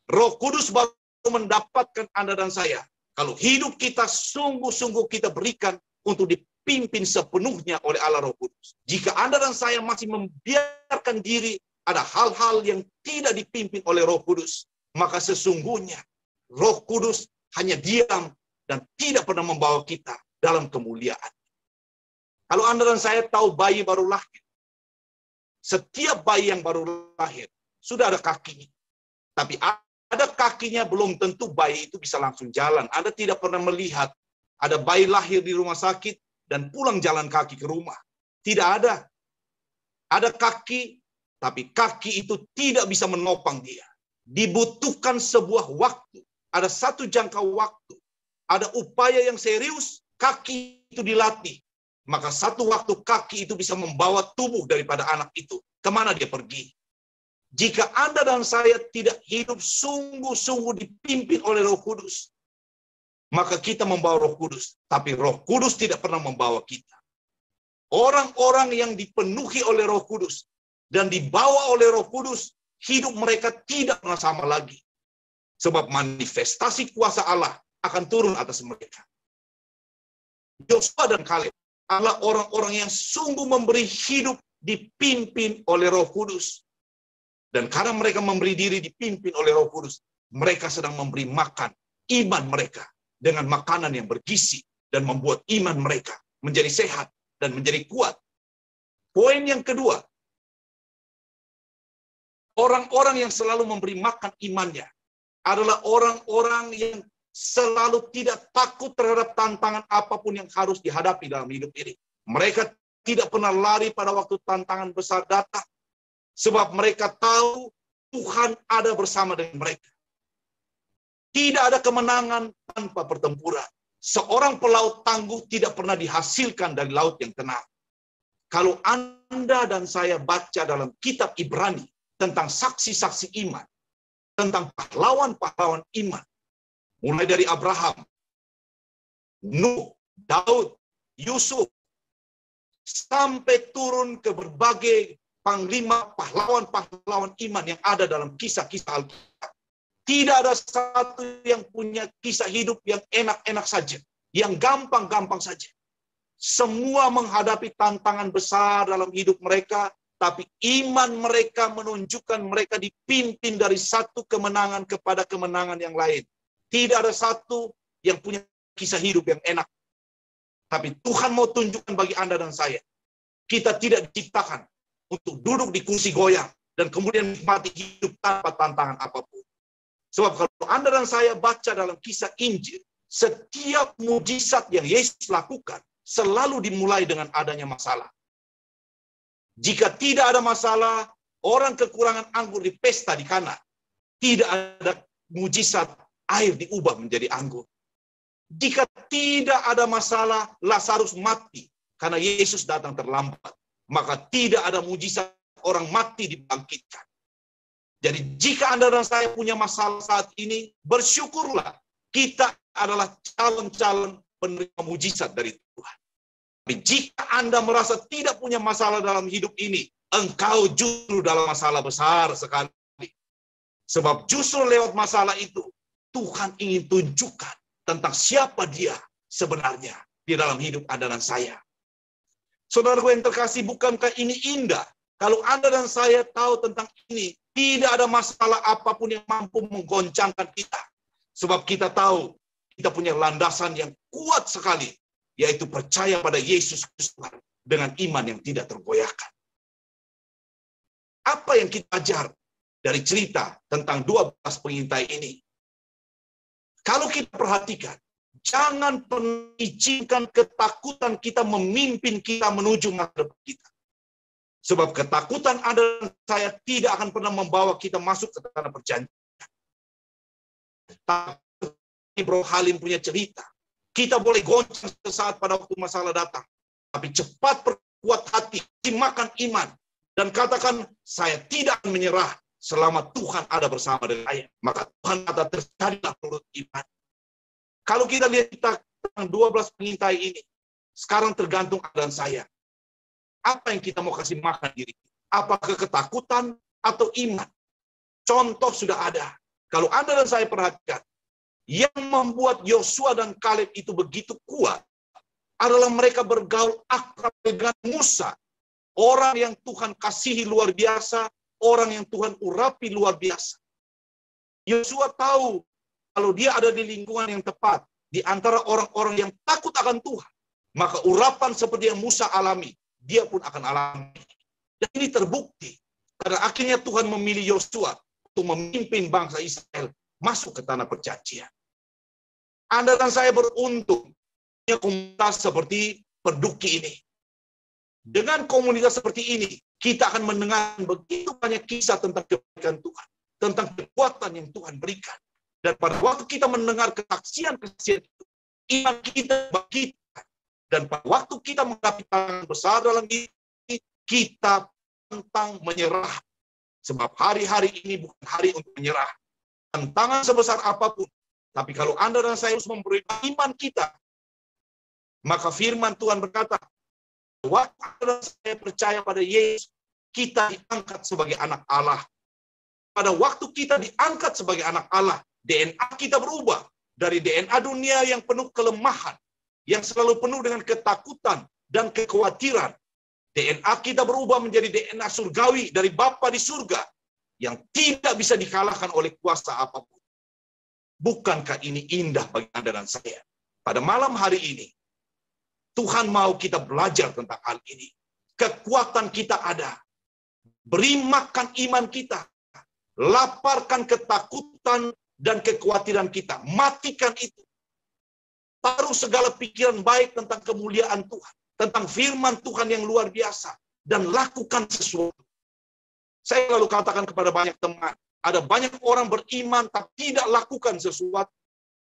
Roh Kudus baru mendapatkan Anda dan saya kalau hidup kita sungguh-sungguh kita berikan untuk dipimpin sepenuhnya oleh Allah Roh Kudus. Jika Anda dan saya masih membiarkan diri ada hal-hal yang tidak dipimpin oleh Roh Kudus, maka sesungguhnya Roh Kudus hanya diam dan tidak pernah membawa kita dalam kemuliaan. Kalau Anda dan saya tahu bayi baru lahir, setiap bayi yang baru lahir sudah ada kakinya. Tapi ada kakinya belum tentu bayi itu bisa langsung jalan. Anda tidak pernah melihat ada bayi lahir di rumah sakit dan pulang jalan kaki ke rumah. Tidak ada. Ada kaki, tapi kaki itu tidak bisa menopang dia. Dibutuhkan sebuah waktu. Ada satu jangka waktu. Ada upaya yang serius, kaki itu dilatih. Maka satu waktu kaki itu bisa membawa tubuh daripada anak itu. Kemana dia pergi? Jika Anda dan saya tidak hidup sungguh-sungguh dipimpin oleh Roh Kudus, maka kita membawa Roh Kudus. Tapi Roh Kudus tidak pernah membawa kita. Orang-orang yang dipenuhi oleh Roh Kudus dan dibawa oleh Roh Kudus, hidup mereka tidak pernah sama lagi. Sebab manifestasi kuasa Allah akan turun atas mereka. Yosua dan Kaleb adalah orang-orang yang sungguh memberi hidup dipimpin oleh Roh Kudus. Dan karena mereka memberi diri dipimpin oleh Roh Kudus, mereka sedang memberi makan iman mereka dengan makanan yang bergizi dan membuat iman mereka menjadi sehat dan menjadi kuat. Poin yang kedua, orang-orang yang selalu memberi makan imannya adalah orang-orang yang selalu tidak takut terhadap tantangan apapun yang harus dihadapi dalam hidup ini. Mereka tidak pernah lari pada waktu tantangan besar datang. Sebab mereka tahu Tuhan ada bersama dengan mereka. Tidak ada kemenangan tanpa pertempuran. Seorang pelaut tangguh tidak pernah dihasilkan dari laut yang tenang. Kalau Anda dan saya baca dalam kitab Ibrani tentang saksi-saksi iman, tentang pahlawan-pahlawan iman, mulai dari Abraham, Nuh, Daud, Yusuf, sampai turun ke berbagai panglima pahlawan-pahlawan iman yang ada dalam kisah-kisah Alkitab. Tidak ada satu yang punya kisah hidup yang enak-enak saja, yang gampang-gampang saja. Semua menghadapi tantangan besar dalam hidup mereka, tapi iman mereka menunjukkan mereka dipimpin dari satu kemenangan kepada kemenangan yang lain. Tidak ada satu yang punya kisah hidup yang enak. Tapi Tuhan mau tunjukkan bagi Anda dan saya, kita tidak diciptakan untuk duduk di kursi goyang dan kemudian menikmati hidup tanpa tantangan apapun. Sebab kalau Anda dan saya baca dalam kisah Injil, setiap mujizat yang Yesus lakukan selalu dimulai dengan adanya masalah. Jika tidak ada masalah, orang kekurangan anggur di pesta di Kana, tidak ada mujizat air diubah menjadi anggur. Jika tidak ada masalah, Lazarus mati karena Yesus datang terlambat. Maka tidak ada mujizat orang mati dibangkitkan. Jadi jika Anda dan saya punya masalah saat ini, bersyukurlah. Kita adalah calon-calon penerima mujizat dari Tuhan. Tapi jika Anda merasa tidak punya masalah dalam hidup ini, engkau justru dalam masalah besar sekali. Sebab justru lewat masalah itu, Tuhan ingin tunjukkan tentang siapa Dia sebenarnya di dalam hidup Anda dan saya. Saudaraku yang terkasih, bukankah ini indah? Kalau Anda dan saya tahu tentang ini, tidak ada masalah apapun yang mampu menggoncangkan kita. Sebab kita tahu, kita punya landasan yang kuat sekali, yaitu percaya pada Yesus Kristus dengan iman yang tidak tergoyahkan. Apa yang kita ajar dari cerita tentang 12 pengintai ini? Kalau kita perhatikan, jangan pernah izinkan ketakutan kita memimpin kita menuju masa depan kita. Sebab ketakutan Anda dan saya tidak akan pernah membawa kita masuk ke tanah perjanjian. Tapi Bro Halim punya cerita. Kita boleh goncang sesaat pada waktu masalah datang. Tapi cepat perkuat hati, makan iman. Dan katakan, saya tidak akan menyerah selama Tuhan ada bersama dengan saya. Maka Tuhan kata terjadilah menurut iman. Kalau kita lihat kita tentang 12 pengintai ini, sekarang tergantung keadaan saya. Apa yang kita mau kasih makan diri? Apakah ketakutan atau iman? Contoh sudah ada. Kalau Anda dan saya perhatikan, yang membuat Yosua dan Kaleb itu begitu kuat adalah mereka bergaul akrab dengan Musa. Orang yang Tuhan kasihi luar biasa, orang yang Tuhan urapi luar biasa. Yosua tahu kalau dia ada di lingkungan yang tepat, di antara orang-orang yang takut akan Tuhan, maka urapan seperti yang Musa alami, dia pun akan alami. Dan ini terbukti. Karena akhirnya Tuhan memilih Yosua untuk memimpin bangsa Israel masuk ke tanah perjanjian. Anda dan saya beruntung punya komunitas seperti Perduki ini. Dengan komunitas seperti ini, kita akan mendengar begitu banyak kisah tentang kebaikan Tuhan, tentang kekuatan yang Tuhan berikan. Dan pada waktu kita mendengar kesaksian-kesaksian itu, iman kita bangkit. Dan pada waktu kita menghadapi tantangan besar dalam diri, kita tentang menyerah. Sebab hari-hari ini bukan hari untuk menyerah. Tantangan sebesar apapun, tapi kalau Anda dan saya harus memberi iman kita, maka firman Tuhan berkata, waktu Anda dan saya percaya pada Yesus, kita diangkat sebagai anak Allah. Pada waktu kita diangkat sebagai anak Allah, DNA kita berubah dari DNA dunia yang penuh kelemahan, yang selalu penuh dengan ketakutan dan kekhawatiran. DNA kita berubah menjadi DNA surgawi dari Bapa di surga, yang tidak bisa dikalahkan oleh kuasa apapun. Bukankah ini indah bagi Anda dan saya? Pada malam hari ini, Tuhan mau kita belajar tentang hal ini. Kekuatan kita ada. Beri makan iman kita. Laparkan ketakutan dan kekhawatiran kita. Matikan itu. Taruh segala pikiran baik tentang kemuliaan Tuhan. Tentang firman Tuhan yang luar biasa. Dan lakukan sesuatu. Saya lalu katakan kepada banyak teman. Ada banyak orang beriman tapi tidak lakukan sesuatu.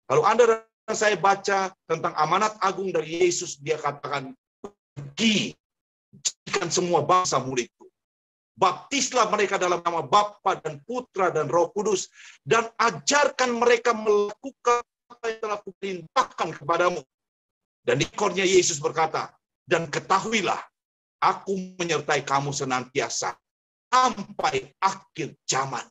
Kalau Anda dan saya baca tentang amanat agung dari Yesus, dia katakan, pergi, jadikan semua bangsa muridku. Baptislah mereka dalam nama Bapa dan Putra dan Roh Kudus, dan ajarkan mereka melakukan apa yang telah kuperintahkan kepadamu. Dan di ekornya Yesus berkata, dan ketahuilah, aku menyertai kamu senantiasa sampai akhir zaman.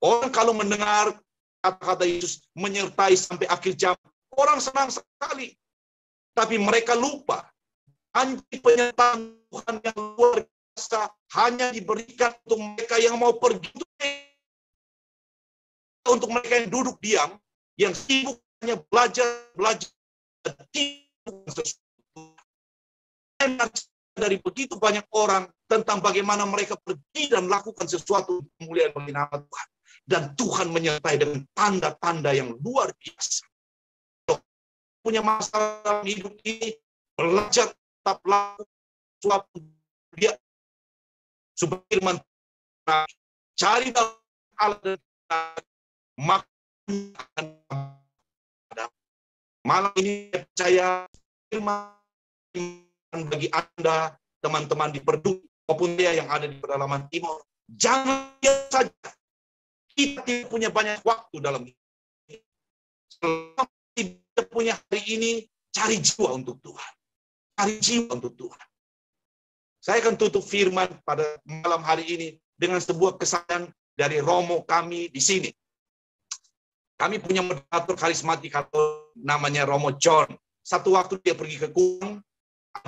Orang kalau mendengar kata-kata Yesus menyertai sampai akhir zaman, orang senang sekali. Tapi mereka lupa, janji penyertaan Tuhan yang luar biasa hanya diberikan untuk mereka yang mau pergi. Untuk mereka yang duduk diam, yang sibuk hanya belajar, dari begitu banyak orang tentang bagaimana mereka pergi dan lakukan sesuatu untuk kemuliaan bagi nama Tuhan. Dan Tuhan menyertai dengan tanda-tanda yang luar biasa. Kalau punya masalah dalam hidup ini, belajar tetap lakukan sesuatu dia supaya firman cari dalam Allah dan maka akan ada. Malam ini saya percaya firman bagi Anda, teman-teman di Perduki maupun dia yang ada di pedalaman timur, jangan diam saja. Kita tidak punya banyak waktu dalam hidup. Selama tidak punya hari ini, cari jiwa untuk Tuhan. Cari jiwa untuk Tuhan. Saya akan tutup firman pada malam hari ini dengan sebuah kesaksian dari Romo kami di sini. Kami punya moderator karismatik atau namanya Romo John. Satu waktu dia pergi ke Kuang,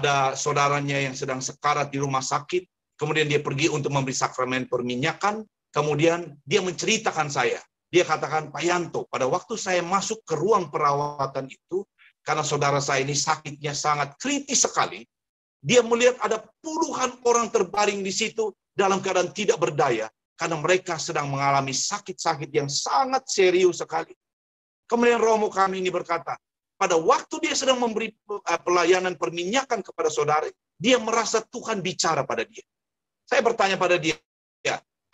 ada saudaranya yang sedang sekarat di rumah sakit, kemudian dia pergi untuk memberi sakramen perminyakan. Kemudian dia menceritakan saya. Dia katakan, Pak Yanto, pada waktu saya masuk ke ruang perawatan itu, karena saudara saya ini sakitnya sangat kritis sekali, dia melihat ada puluhan orang terbaring di situ dalam keadaan tidak berdaya, karena mereka sedang mengalami sakit-sakit yang sangat serius sekali. Kemudian Romo kami ini berkata, pada waktu dia sedang memberi pelayanan perminyakan kepada saudara, dia merasa Tuhan bicara pada dia. Saya bertanya pada dia,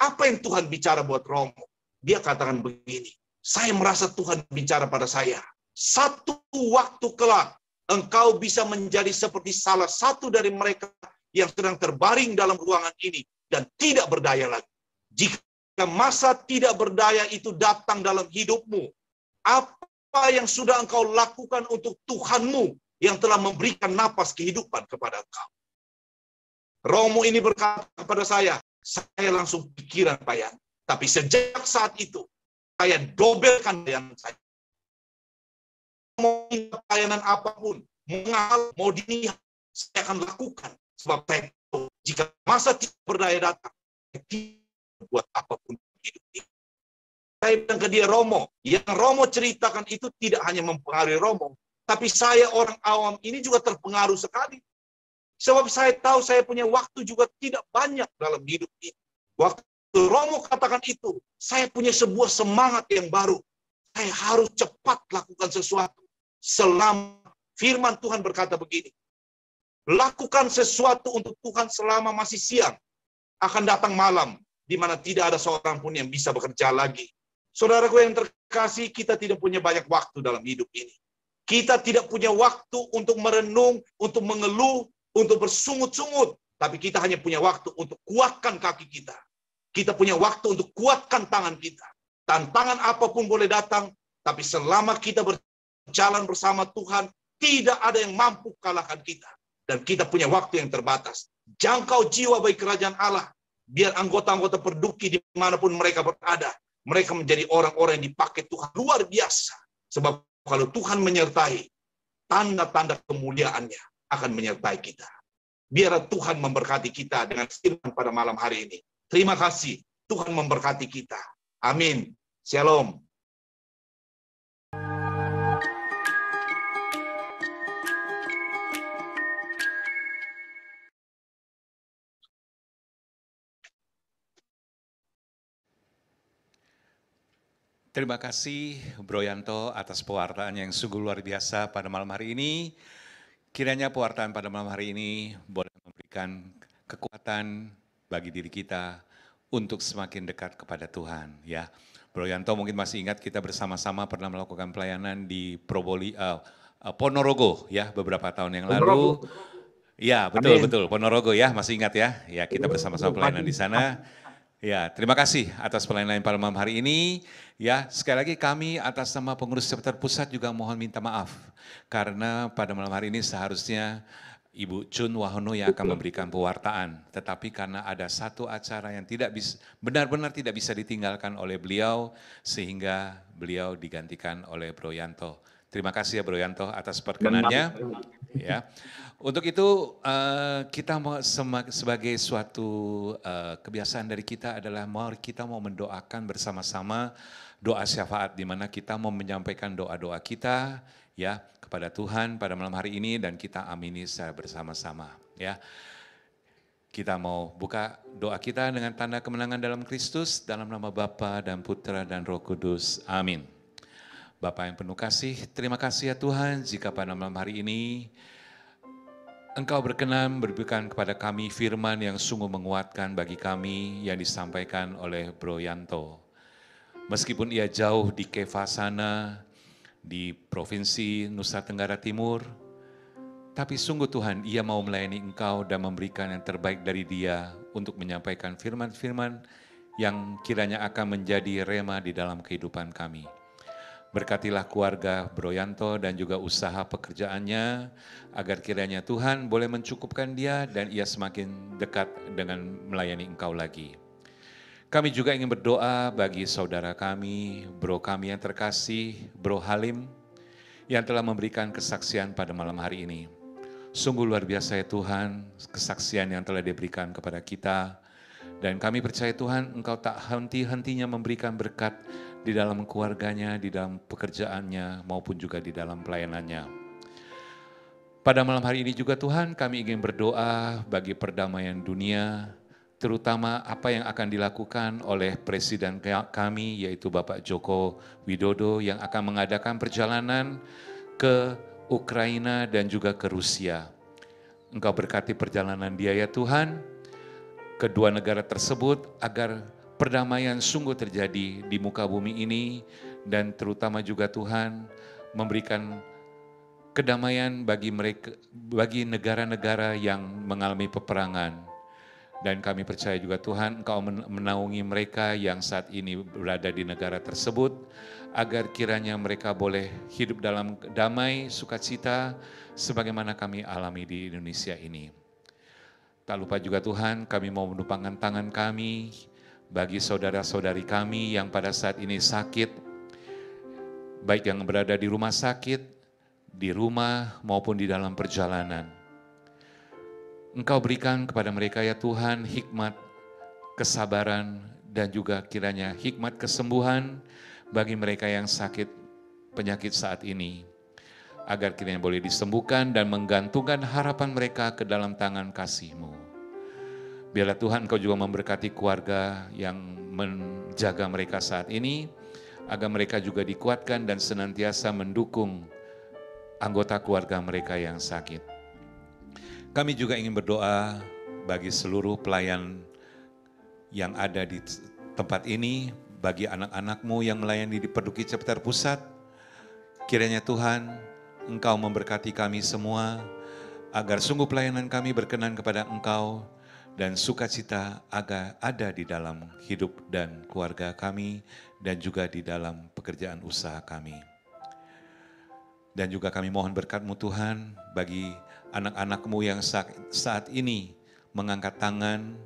apa yang Tuhan bicara buat Romo? Dia katakan begini, saya merasa Tuhan bicara pada saya. Satu waktu kelak, engkau bisa menjadi seperti salah satu dari mereka yang sedang terbaring dalam ruangan ini dan tidak berdaya lagi. Jika masa tidak berdaya itu datang dalam hidupmu, apa Apa yang sudah engkau lakukan untuk Tuhanmu yang telah memberikan napas kehidupan kepada engkau? Romo ini berkata kepada saya langsung pikiran bayan. Tapi sejak saat itu, saya dobelkan bayan saya. Mau pelayanan apapun, mau dinihat, saya akan lakukan. Sebab saya tahu, jika masa tidak berdaya datang, saya tidak buat apapun hidup ini. Saya bilang ke dia, Romo, yang Romo ceritakan itu tidak hanya mempengaruhi Romo, tapi saya orang awam ini juga terpengaruh sekali. Sebab saya tahu saya punya waktu juga tidak banyak dalam hidup ini. Waktu Romo katakan itu, saya punya sebuah semangat yang baru. Saya harus cepat lakukan sesuatu. Selama firman Tuhan berkata begini, lakukan sesuatu untuk Tuhan selama masih siang. Akan datang malam, di mana tidak ada seorang pun yang bisa bekerja lagi. Saudaraku yang terkasih, kita tidak punya banyak waktu dalam hidup ini. Kita tidak punya waktu untuk merenung, untuk mengeluh, untuk bersungut-sungut. Tapi kita hanya punya waktu untuk kuatkan kaki kita. Kita punya waktu untuk kuatkan tangan kita. Tantangan apapun boleh datang, tapi selama kita berjalan bersama Tuhan, tidak ada yang mampu kalahkan kita. Dan kita punya waktu yang terbatas. Jangkau jiwa bagi kerajaan Allah. Biar anggota-anggota Perduki dimanapun mereka berada. Mereka menjadi orang-orang yang dipakai Tuhan luar biasa. Sebab kalau Tuhan menyertai, tanda-tanda kemuliaannya akan menyertai kita. Biar Tuhan memberkati kita dengan firman pada malam hari ini. Terima kasih. Tuhan memberkati kita. Amin. Shalom. Terima kasih Bro Yanto atas pewartaan yang sungguh luar biasa pada malam hari ini. Kiranya pewartaan pada malam hari ini boleh memberikan kekuatan bagi diri kita untuk semakin dekat kepada Tuhan. Ya, Bro Yanto mungkin masih ingat kita bersama-sama pernah melakukan pelayanan di Ponorogo ya beberapa tahun yang lalu. Ya betul Ponorogo ya, masih ingat ya? Ya kita bersama-sama pelayanan di sana. Ya, terima kasih atas pelayanan pada malam hari ini. Ya, sekali lagi kami atas nama pengurus chapter pusat juga mohon minta maaf. Karena pada malam hari ini seharusnya Ibu Chun Wahono yang akan memberikan pewartaan. Tetapi karena ada satu acara yang tidak bisa, benar-benar tidak bisa ditinggalkan oleh beliau, sehingga beliau digantikan oleh Bro Yanto. Terima kasih ya Bro Yanto atas perkenannya. Ya. Untuk itu kita mau sebagai suatu kebiasaan dari kita adalah kita mau mendoakan bersama-sama doa syafaat di mana kita mau menyampaikan doa-doa kita ya kepada Tuhan pada malam hari ini dan kita amini secara bersama-sama ya. Kita mau buka doa kita dengan tanda kemenangan dalam Kristus dalam nama Bapa dan Putra dan Roh Kudus. Amin. Bapa yang penuh kasih, terima kasih ya Tuhan jika pada malam hari ini Engkau berkenan memberikan kepada kami firman yang sungguh menguatkan bagi kami yang disampaikan oleh Bro Yanto. Meskipun ia jauh di Keva sana, di Provinsi Nusa Tenggara Timur, tapi sungguh Tuhan ia mau melayani Engkau dan memberikan yang terbaik dari dia untuk menyampaikan firman-firman yang kiranya akan menjadi rema di dalam kehidupan kami. Berkatilah keluarga Bro Yanto dan juga usaha pekerjaannya, agar kiranya Tuhan boleh mencukupkan dia dan ia semakin dekat dengan melayani Engkau lagi. Kami juga ingin berdoa bagi saudara kami, bro kami yang terkasih, Bro Halim, yang telah memberikan kesaksian pada malam hari ini. Sungguh luar biasa ya Tuhan, kesaksian yang telah diberikan kepada kita. Dan kami percaya Tuhan, Engkau tak henti-hentinya memberikan berkat di dalam keluarganya, di dalam pekerjaannya, maupun juga di dalam pelayanannya. Pada malam hari ini juga Tuhan, kami ingin berdoa bagi perdamaian dunia, terutama apa yang akan dilakukan oleh Presiden kami, yaitu Bapak Joko Widodo, yang akan mengadakan perjalanan ke Ukraina dan juga ke Rusia. Engkau berkati perjalanan dia ya Tuhan, kedua negara tersebut agar perdamaian sungguh terjadi di muka bumi ini dan terutama juga Tuhan memberikan kedamaian bagi mereka, bagi negara-negara yang mengalami peperangan. Dan kami percaya juga Tuhan, Engkau menaungi mereka yang saat ini berada di negara tersebut, agar kiranya mereka boleh hidup dalam damai, sukacita, sebagaimana kami alami di Indonesia ini. Tak lupa juga Tuhan, kami mau menumpangkan tangan kami bagi saudara-saudari kami yang pada saat ini sakit, baik yang berada di rumah sakit, di rumah maupun di dalam perjalanan. Engkau berikan kepada mereka ya Tuhan hikmat, kesabaran, dan juga kiranya hikmat kesembuhan bagi mereka yang sakit penyakit saat ini. Agar kiranya boleh disembuhkan dan menggantungkan harapan mereka ke dalam tangan kasih-Mu. Biarlah Tuhan Engkau juga memberkati keluarga yang menjaga mereka saat ini, agar mereka juga dikuatkan dan senantiasa mendukung anggota keluarga mereka yang sakit. Kami juga ingin berdoa bagi seluruh pelayan yang ada di tempat ini, bagi anak-anak-Mu yang melayani di Perduki Chapter Pusat. Kiranya Tuhan, Engkau memberkati kami semua, agar sungguh pelayanan kami berkenan kepada Engkau, dan sukacita agar ada di dalam hidup dan keluarga kami, dan juga di dalam pekerjaan usaha kami. Dan juga kami mohon berkat-Mu Tuhan, bagi anak-anak-Mu yang saat ini mengangkat tangan,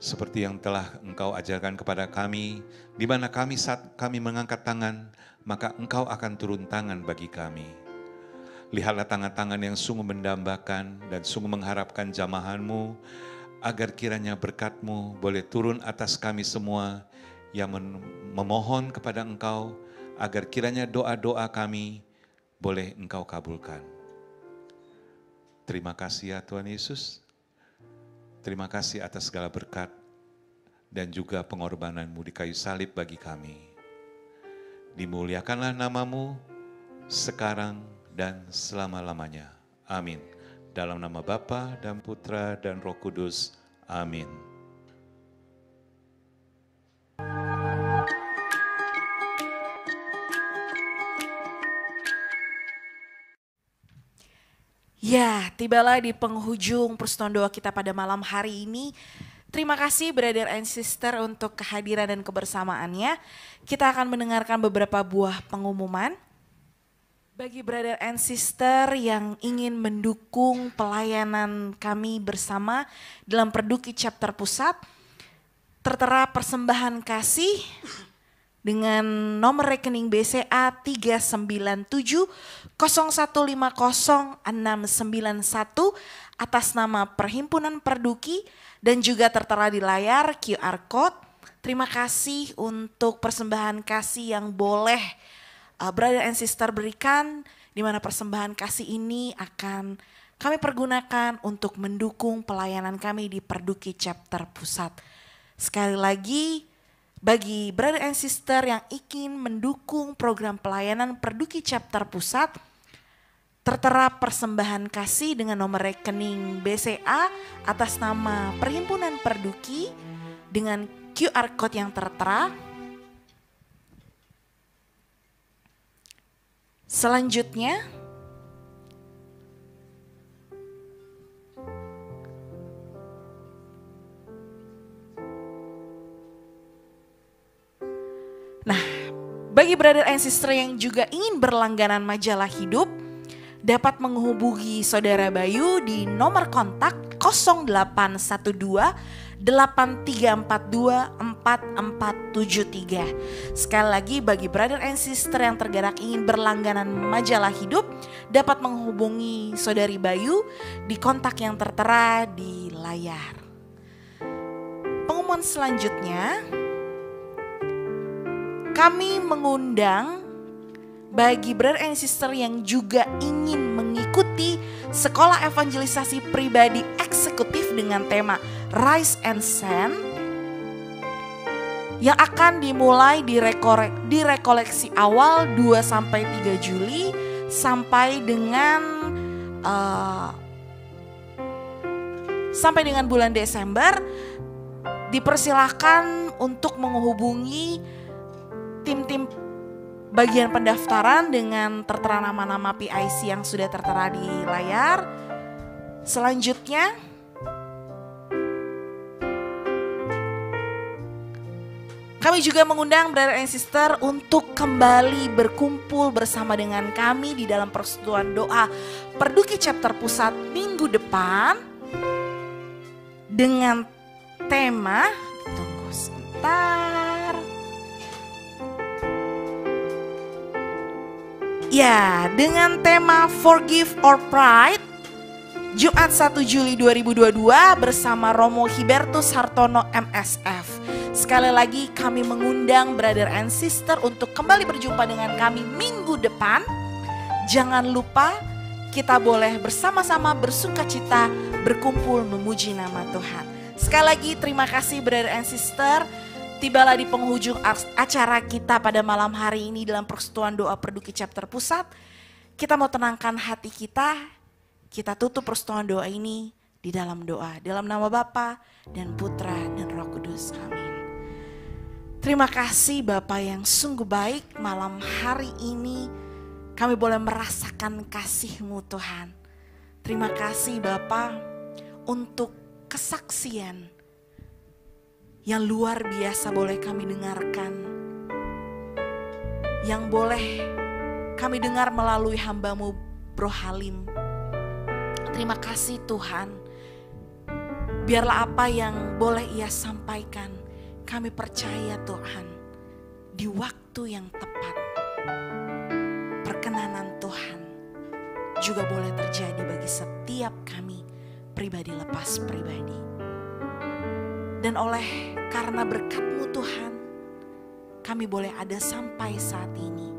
seperti yang telah Engkau ajarkan kepada kami, di mana kami saat kami mengangkat tangan, maka Engkau akan turun tangan bagi kami. Lihatlah tangan-tangan yang sungguh mendambakan dan sungguh mengharapkan jamahan-Mu, agar kiranya berkat-Mu boleh turun atas kami semua yang memohon kepada Engkau, agar kiranya doa-doa kami boleh Engkau kabulkan. Terima kasih ya Tuhan Yesus. Terima kasih atas segala berkat dan juga pengorbanan-Mu di kayu salib bagi kami. Dimuliakanlah nama-Mu sekarang dan selama-lamanya. Amin. Dalam nama Bapa dan Putra dan Roh Kudus. Amin. Ya, tibalah di penghujung persekutuan doa kita pada malam hari ini. Terima kasih brother and sister untuk kehadiran dan kebersamaannya. Kita akan mendengarkan beberapa buah pengumuman. Bagi brother and sister yang ingin mendukung pelayanan kami bersama dalam Perduki Chapter Pusat, tertera persembahan kasih dengan nomor rekening BCA 397-0150-691 atas nama Perhimpunan Perduki, dan juga tertera di layar QR Code. Terima kasih untuk persembahan kasih yang boleh brother and sister berikan, di mana persembahan kasih ini akan kami pergunakan untuk mendukung pelayanan kami di Perduki Chapter Pusat. Sekali lagi, bagi brother and sister yang ingin mendukung program pelayanan Perduki Chapter Pusat, tertera persembahan kasih dengan nomor rekening BCA atas nama Perhimpunan Perduki dengan QR Code yang tertera. Selanjutnya, bagi brother and sister yang juga ingin berlangganan majalah hidup, dapat menghubungi Saudara Bayu di nomor kontak 0812 8342 4473. Sekali lagi, bagi brother and sister yang tergerak ingin berlangganan majalah hidup, dapat menghubungi Saudari Bayu di kontak yang tertera di layar. Pengumuman selanjutnya, kami mengundang bagi brother and sister yang juga ingin mengikuti sekolah evangelisasi pribadi eksekutif dengan tema Rise and Shine yang akan dimulai di rekoleksi awal 2-3 Juli sampai dengan bulan Desember. Dipersilahkan untuk menghubungi tim-tim bagian pendaftaran dengan tertera nama-nama PIC yang sudah tertera di layar. Selanjutnya, Kami juga mengundang brother and sister untuk kembali berkumpul bersama dengan kami di dalam persekutuan doa Perduki Chapter Pusat minggu depan dengan tema, tunggu sebentar. Ya, dengan tema Forgive or Pride, Jumat 1 Juli 2022 bersama Romo Hibertus Hartono MSF. Sekali lagi kami mengundang brother and sister untuk kembali berjumpa dengan kami minggu depan. Jangan lupa kita boleh bersama-sama bersukacita berkumpul memuji nama Tuhan. Sekali lagi terima kasih brother and sister. Tibalah di penghujung acara kita pada malam hari ini dalam persekutuan doa Perduki Chapter Pusat. Kita mau tenangkan hati kita. Kita tutup persekutuan doa ini di dalam doa. Dalam nama Bapa dan Putra dan Roh Kudus. Amin. Terima kasih Bapa yang sungguh baik, malam hari ini kami boleh merasakan kasih-Mu Tuhan. Terima kasih Bapa untuk kesaksian yang luar biasa boleh kami dengarkan. Yang boleh kami dengar melalui hamba-Mu Bro Halim. Terima kasih Tuhan. Biarlah apa yang boleh ia sampaikan, kami percaya Tuhan, di waktu yang tepat, perkenanan Tuhan juga boleh terjadi bagi setiap kami, pribadi lepas pribadi. Dan oleh karena berkat-Mu Tuhan, kami boleh ada sampai saat ini.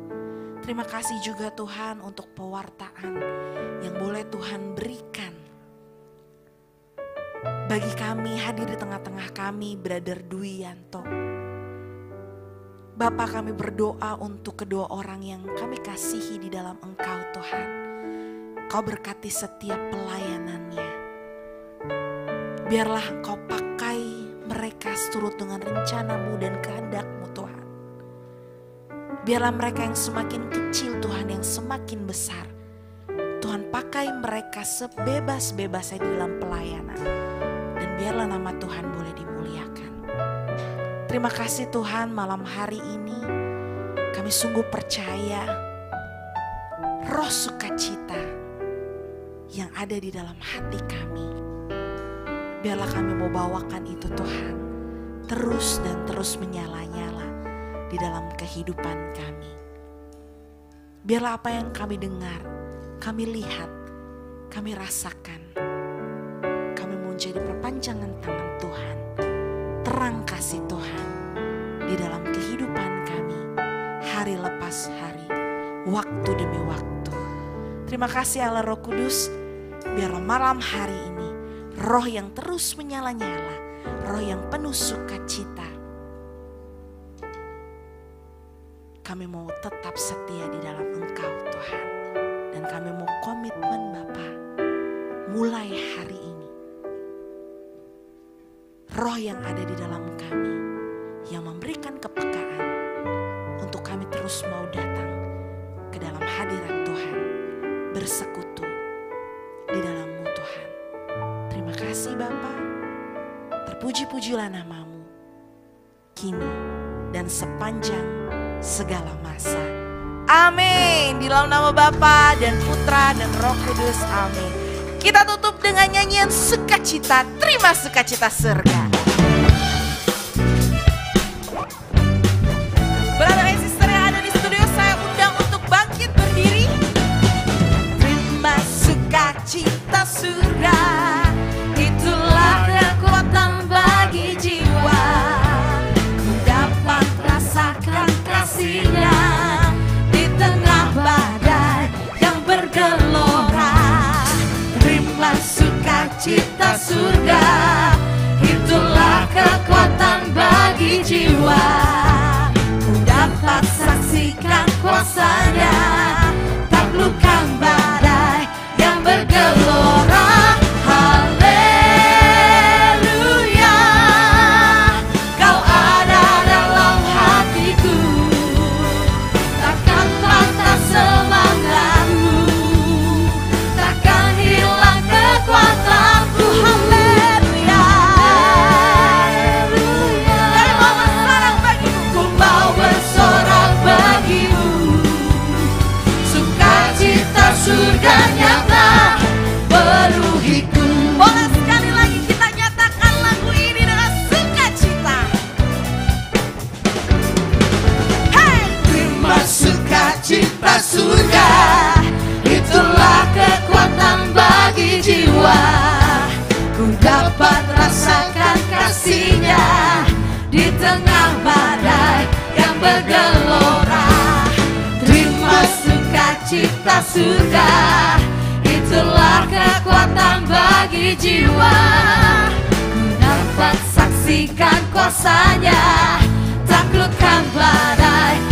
Terima kasih juga Tuhan untuk pewartaan yang boleh Tuhan berikan. Bagi kami hadir di tengah-tengah kami, Brother Dwi Yanto. Bapa, kami berdoa untuk kedua orang yang kami kasihi di dalam Engkau Tuhan. Kau berkati setiap pelayanannya. Biarlah Engkau pakai mereka seturut dengan rencana-Mu dan kehendak-Mu Tuhan. Biarlah mereka yang semakin kecil Tuhan, yang semakin besar, Tuhan pakai mereka sebebas-bebasnya di dalam pelayanan. Dan biarlah nama Tuhan boleh dimuliakan. Terima kasih Tuhan, malam hari ini kami sungguh percaya roh sukacita yang ada di dalam hati kami. Biarlah kami mau bawakan itu Tuhan, terus dan terus menyala-nyala di dalam kehidupan kami. Biarlah apa yang kami dengar, kami lihat, kami rasakan, menjadi perpanjangan tangan Tuhan, terang kasih Tuhan di dalam kehidupan kami, hari lepas hari, waktu demi waktu. Terima kasih Allah Roh Kudus, biarlah malam hari ini roh yang terus menyala-nyala, roh yang penuh sukacita. Kami mau tetap setia di dalam Engkau Tuhan, dan kami mau komitmen Bapa, mulai hari ini. Roh yang ada di dalam kami, yang memberikan kepekaan untuk kami terus mau datang ke dalam hadirat Tuhan, bersekutu di dalam-Mu Tuhan. Terima kasih Bapa, terpuji-pujilah nama-Mu, kini dan sepanjang segala masa. Amin. Di dalam nama Bapa dan Putra dan Roh Kudus. Amin. Kita tutup dengan nyanyian sukacita, terima sukacita surga. Brother and sister yang ada di studio, saya undang untuk bangkit berdiri. Terima sukacita surga, itulah kekuatan bagi jiwa. Ku dapat rasakan kasih-Nya di tengah badai yang bergelora. Sukacita surga, itulah kekuatan bagi jiwa. Ku dapat saksikan kuasa-Nya, taklukkan badai yang bergelora. Haleluya, Kau ada dalam hatiku, takkan patah semangatku, takkan hilang kekuatanku. Haleluya, kami mau bersorak bagimu. bergelora. Terima sukacita surga, itulah kekuatan bagi jiwa. Ku dapat saksikan kuasanya, taklukkan badai.